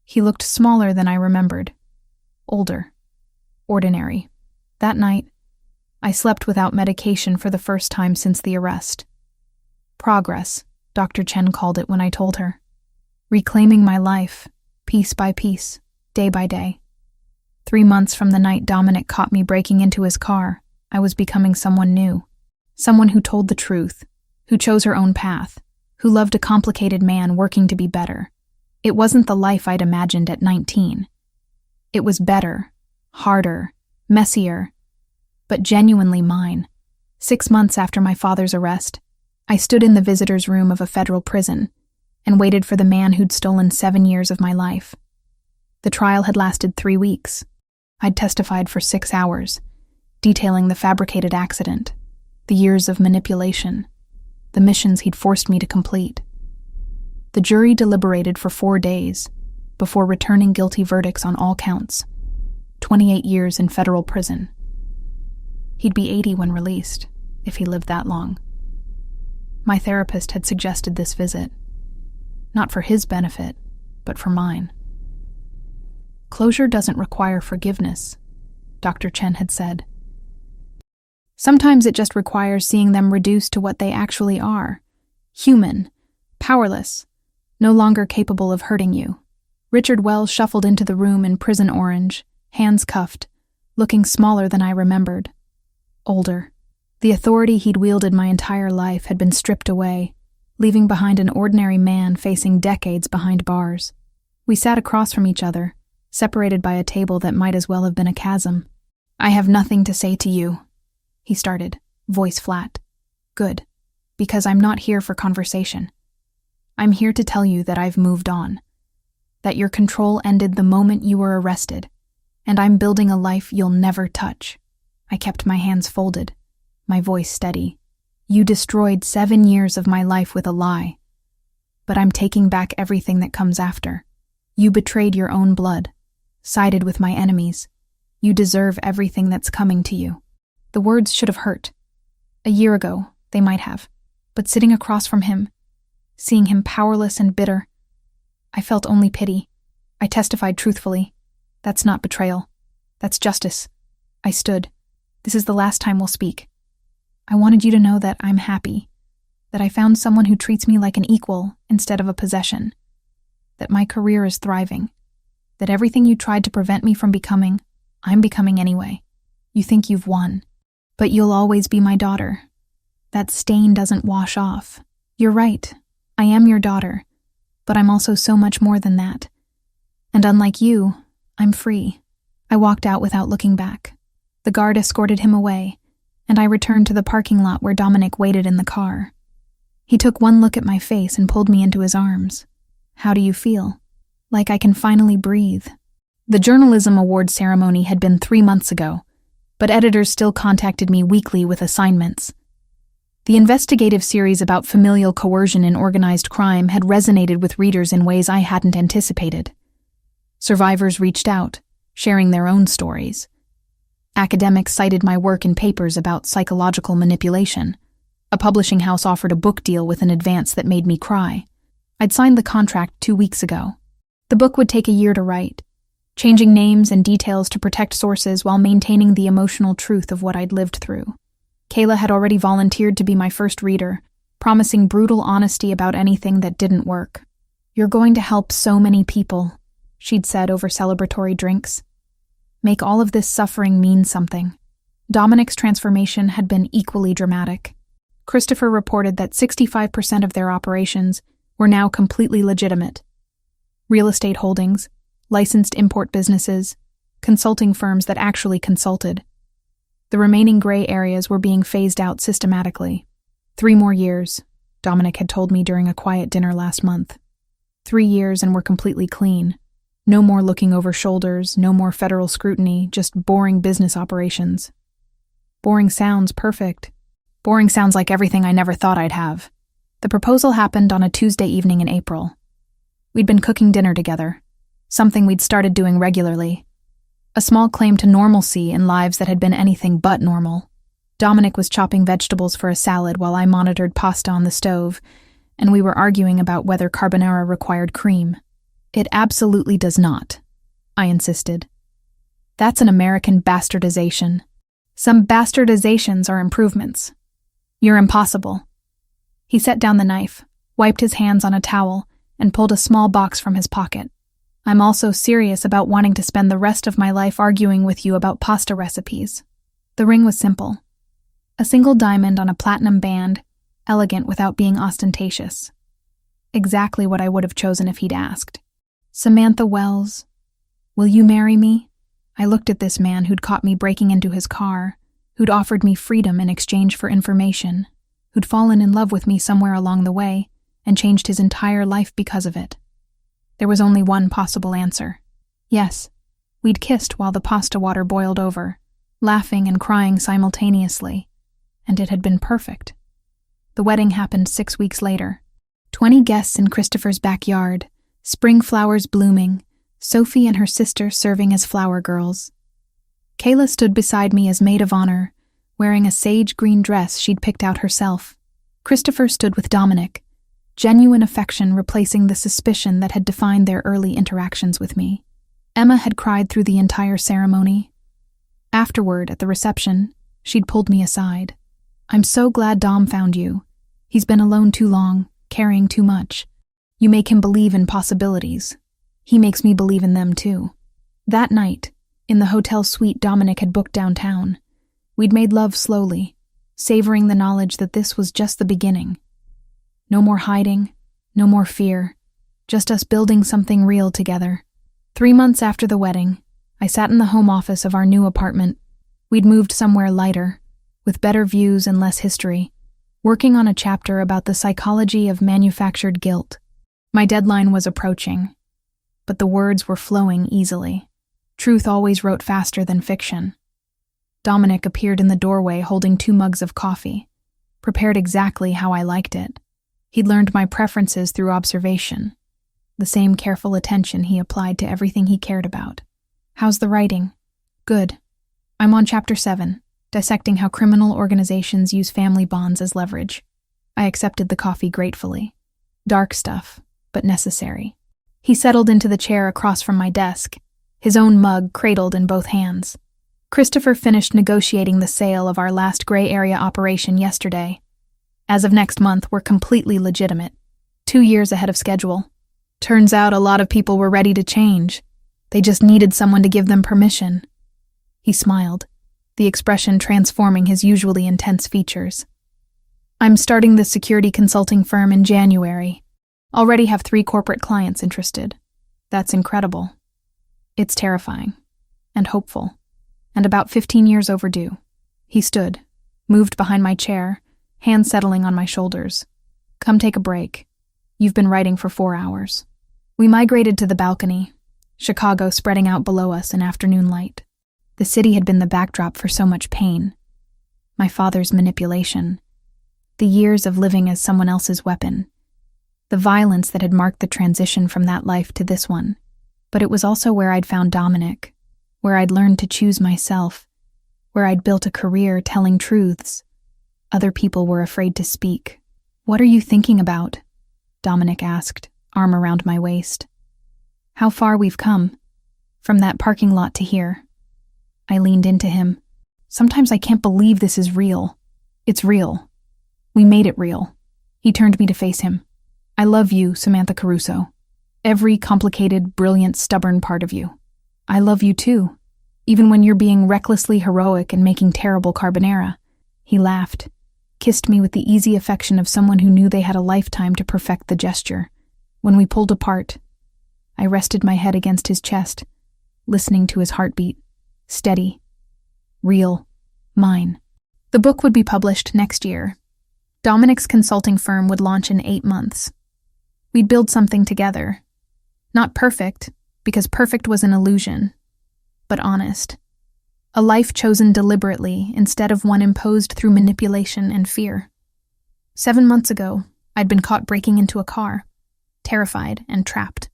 He looked smaller than I remembered. Older. Ordinary. That night, I slept without medication for the first time since the arrest. Progress, Dr. Chen called it when I told her. Reclaiming my life, piece by piece, day by day. 3 months from the night Dominic caught me breaking into his car, I was becoming someone new. Someone who told the truth, who chose her own path, who loved a complicated man working to be better. It wasn't the life I'd imagined at 19. It was better, harder, messier, but genuinely mine. 6 months after my father's arrest, I stood in the visitor's room of a federal prison and waited for the man who'd stolen 7 years of my life. The trial had lasted 3 weeks. I'd testified for 6 hours, detailing the fabricated accident, the years of manipulation, the missions he'd forced me to complete. The jury deliberated for 4 days before returning guilty verdicts on all counts. 28 years in federal prison. He'd be 80 when released, if he lived that long. My therapist had suggested this visit, not for his benefit, but for mine. Closure doesn't require forgiveness, Dr. Chen had said. Sometimes it just requires seeing them reduced to what they actually are. Human, powerless, no longer capable of hurting you. Richard Wells shuffled into the room in prison orange, hands cuffed, looking smaller than I remembered. Older. The authority he'd wielded my entire life had been stripped away, leaving behind an ordinary man facing decades behind bars. We sat across from each other, separated by a table that might as well have been a chasm. I have nothing to say to you, he started, voice flat. Good, because I'm not here for conversation. I'm here to tell you that I've moved on, that your control ended the moment you were arrested, and I'm building a life you'll never touch. I kept my hands folded, my voice steady. You destroyed 7 years of my life with a lie, but I'm taking back everything that comes after. You betrayed your own blood, sided with my enemies. You deserve everything that's coming to you. The words should have hurt. A year ago, they might have, but sitting across from him, seeing him powerless and bitter, I felt only pity. I testified truthfully. That's not betrayal. That's justice. I stood. This is the last time we'll speak. I wanted you to know that I'm happy, that I found someone who treats me like an equal instead of a possession, that my career is thriving, that everything you tried to prevent me from becoming, I'm becoming anyway. You think you've won, but you'll always be my daughter. That stain doesn't wash off. You're right. I am your daughter, but I'm also so much more than that. And unlike you, I'm free. I walked out without looking back. The guard escorted him away, and I returned to the parking lot where Dominic waited in the car. He took one look at my face and pulled me into his arms. How do you feel? Like I can finally breathe. The journalism award ceremony had been 3 months ago, but editors still contacted me weekly with assignments. The investigative series about familial coercion in organized crime had resonated with readers in ways I hadn't anticipated. Survivors reached out, sharing their own stories. Academics cited my work in papers about psychological manipulation. A publishing house offered a book deal with an advance that made me cry. I'd signed the contract 2 weeks ago. The book would take a year to write, changing names and details to protect sources while maintaining the emotional truth of what I'd lived through. Kayla had already volunteered to be my first reader, promising brutal honesty about anything that didn't work. You're going to help so many people, she'd said over celebratory drinks. Make all of this suffering mean something. Dominic's transformation had been equally dramatic. Christopher reported that 65% of their operations were now completely legitimate. Real estate holdings, licensed import businesses, consulting firms that actually consulted. The remaining gray areas were being phased out systematically. 3 more years, Dominic had told me during a quiet dinner last month. 3 years and we're completely clean. No more looking over shoulders, no more federal scrutiny, just boring business operations. Boring sounds perfect. Boring sounds like everything I never thought I'd have. The proposal happened on a Tuesday evening in April. We'd been cooking dinner together, something we'd started doing regularly. A small claim to normalcy in lives that had been anything but normal. Dominic was chopping vegetables for a salad while I monitored pasta on the stove, and we were arguing about whether carbonara required cream. It absolutely does not, I insisted. That's an American bastardization. Some bastardizations are improvements. You're impossible. He set down the knife, wiped his hands on a towel, and pulled a small box from his pocket. I'm also serious about wanting to spend the rest of my life arguing with you about pasta recipes. The ring was simple. A single diamond on a platinum band, elegant without being ostentatious. Exactly what I would have chosen if he'd asked. Samantha Wells, will you marry me? I looked at this man who'd caught me breaking into his car, who'd offered me freedom in exchange for information, who'd fallen in love with me somewhere along the way and changed his entire life because of it. There was only one possible answer. Yes, we'd kissed while the pasta water boiled over, laughing and crying simultaneously, and it had been perfect. The wedding happened 6 weeks later. 20 guests in Christopher's backyard, spring flowers blooming, Sophie and her sister serving as flower girls. Kayla stood beside me as maid of honor, wearing a sage green dress she'd picked out herself. Christopher stood with Dominic, genuine affection replacing the suspicion that had defined their early interactions with me. Emma had cried through the entire ceremony. Afterward, at the reception, she'd pulled me aside. I'm so glad Dom found you. He's been alone too long, carrying too much. You make him believe in possibilities. He makes me believe in them too. That night, in the hotel suite Dominic had booked downtown, we'd made love slowly, savoring the knowledge that this was just the beginning. No more hiding, no more fear, just us building something real together. 3 months after the wedding, I sat in the home office of our new apartment. We'd moved somewhere lighter, with better views and less history, working on a chapter about the psychology of manufactured guilt. My deadline was approaching, but the words were flowing easily. Truth always wrote faster than fiction. Dominic appeared in the doorway holding 2 mugs of coffee, prepared exactly how I liked it. He'd learned my preferences through observation, the same careful attention he applied to everything he cared about. How's the writing? Good. I'm on Chapter 7, dissecting how criminal organizations use family bonds as leverage. I accepted the coffee gratefully. Dark stuff, but necessary. He settled into the chair across from my desk, his own mug cradled in both hands. Christopher finished negotiating the sale of our last gray area operation yesterday. As of next month, we're completely legitimate. 2 years ahead of schedule. Turns out a lot of people were ready to change. They just needed someone to give them permission. He smiled, the expression transforming his usually intense features. I'm starting the security consulting firm in January. Already have 3 corporate clients interested. That's incredible. It's terrifying. And hopeful. And about 15 years overdue. He stood, moved behind my chair, hands settling on my shoulders. Come take a break. You've been writing for 4 hours. We migrated to the balcony, Chicago spreading out below us in afternoon light. The city had been the backdrop for so much pain. My father's manipulation. The years of living as someone else's weapon. The violence that had marked the transition from that life to this one. But it was also where I'd found Dominic, where I'd learned to choose myself, where I'd built a career telling truths other people were afraid to speak. What are you thinking about? Dominic asked, arm around my waist. How far we've come. From that parking lot to here. I leaned into him. Sometimes I can't believe this is real. It's real. We made it real. He turned me to face him. I love you, Samantha Caruso. Every complicated, brilliant, stubborn part of you. I love you too, even when you're being recklessly heroic and making terrible carbonara. He laughed, kissed me with the easy affection of someone who knew they had a lifetime to perfect the gesture. When we pulled apart, I rested my head against his chest, listening to his heartbeat. Steady. Real. Mine. The book would be published next year. Dominic's consulting firm would launch in 8 months. We'd build something together. Not perfect, because perfect was an illusion, but honest. A life chosen deliberately instead of one imposed through manipulation and fear. 7 months ago, I'd been caught breaking into a car, terrified and trapped.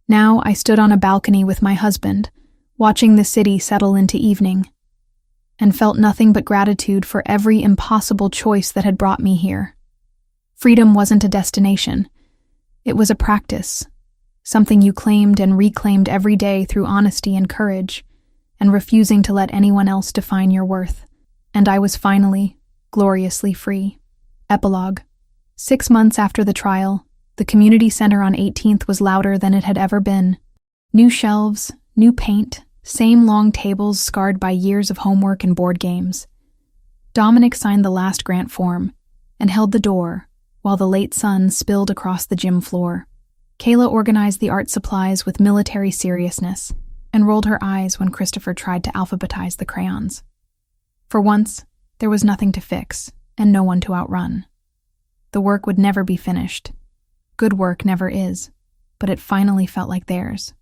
Now I stood on a balcony with my husband, watching the city settle into evening, and felt nothing but gratitude for every impossible choice that had brought me here. Freedom wasn't a destination. It was a practice, something you claimed and reclaimed every day through honesty and courage, and refusing to let anyone else define your worth. And I was finally, gloriously free. Epilogue. 6 months after the trial, the community center on 18th was louder than it had ever been. New shelves, new paint, same long tables scarred by years of homework and board games. Dominic signed the last grant form and held the door while the late sun spilled across the gym floor. Kayla organized the art supplies with military seriousness and rolled her eyes when Christopher tried to alphabetize the crayons. For once, there was nothing to fix and no one to outrun. The work would never be finished. Good work never is, but it finally felt like theirs.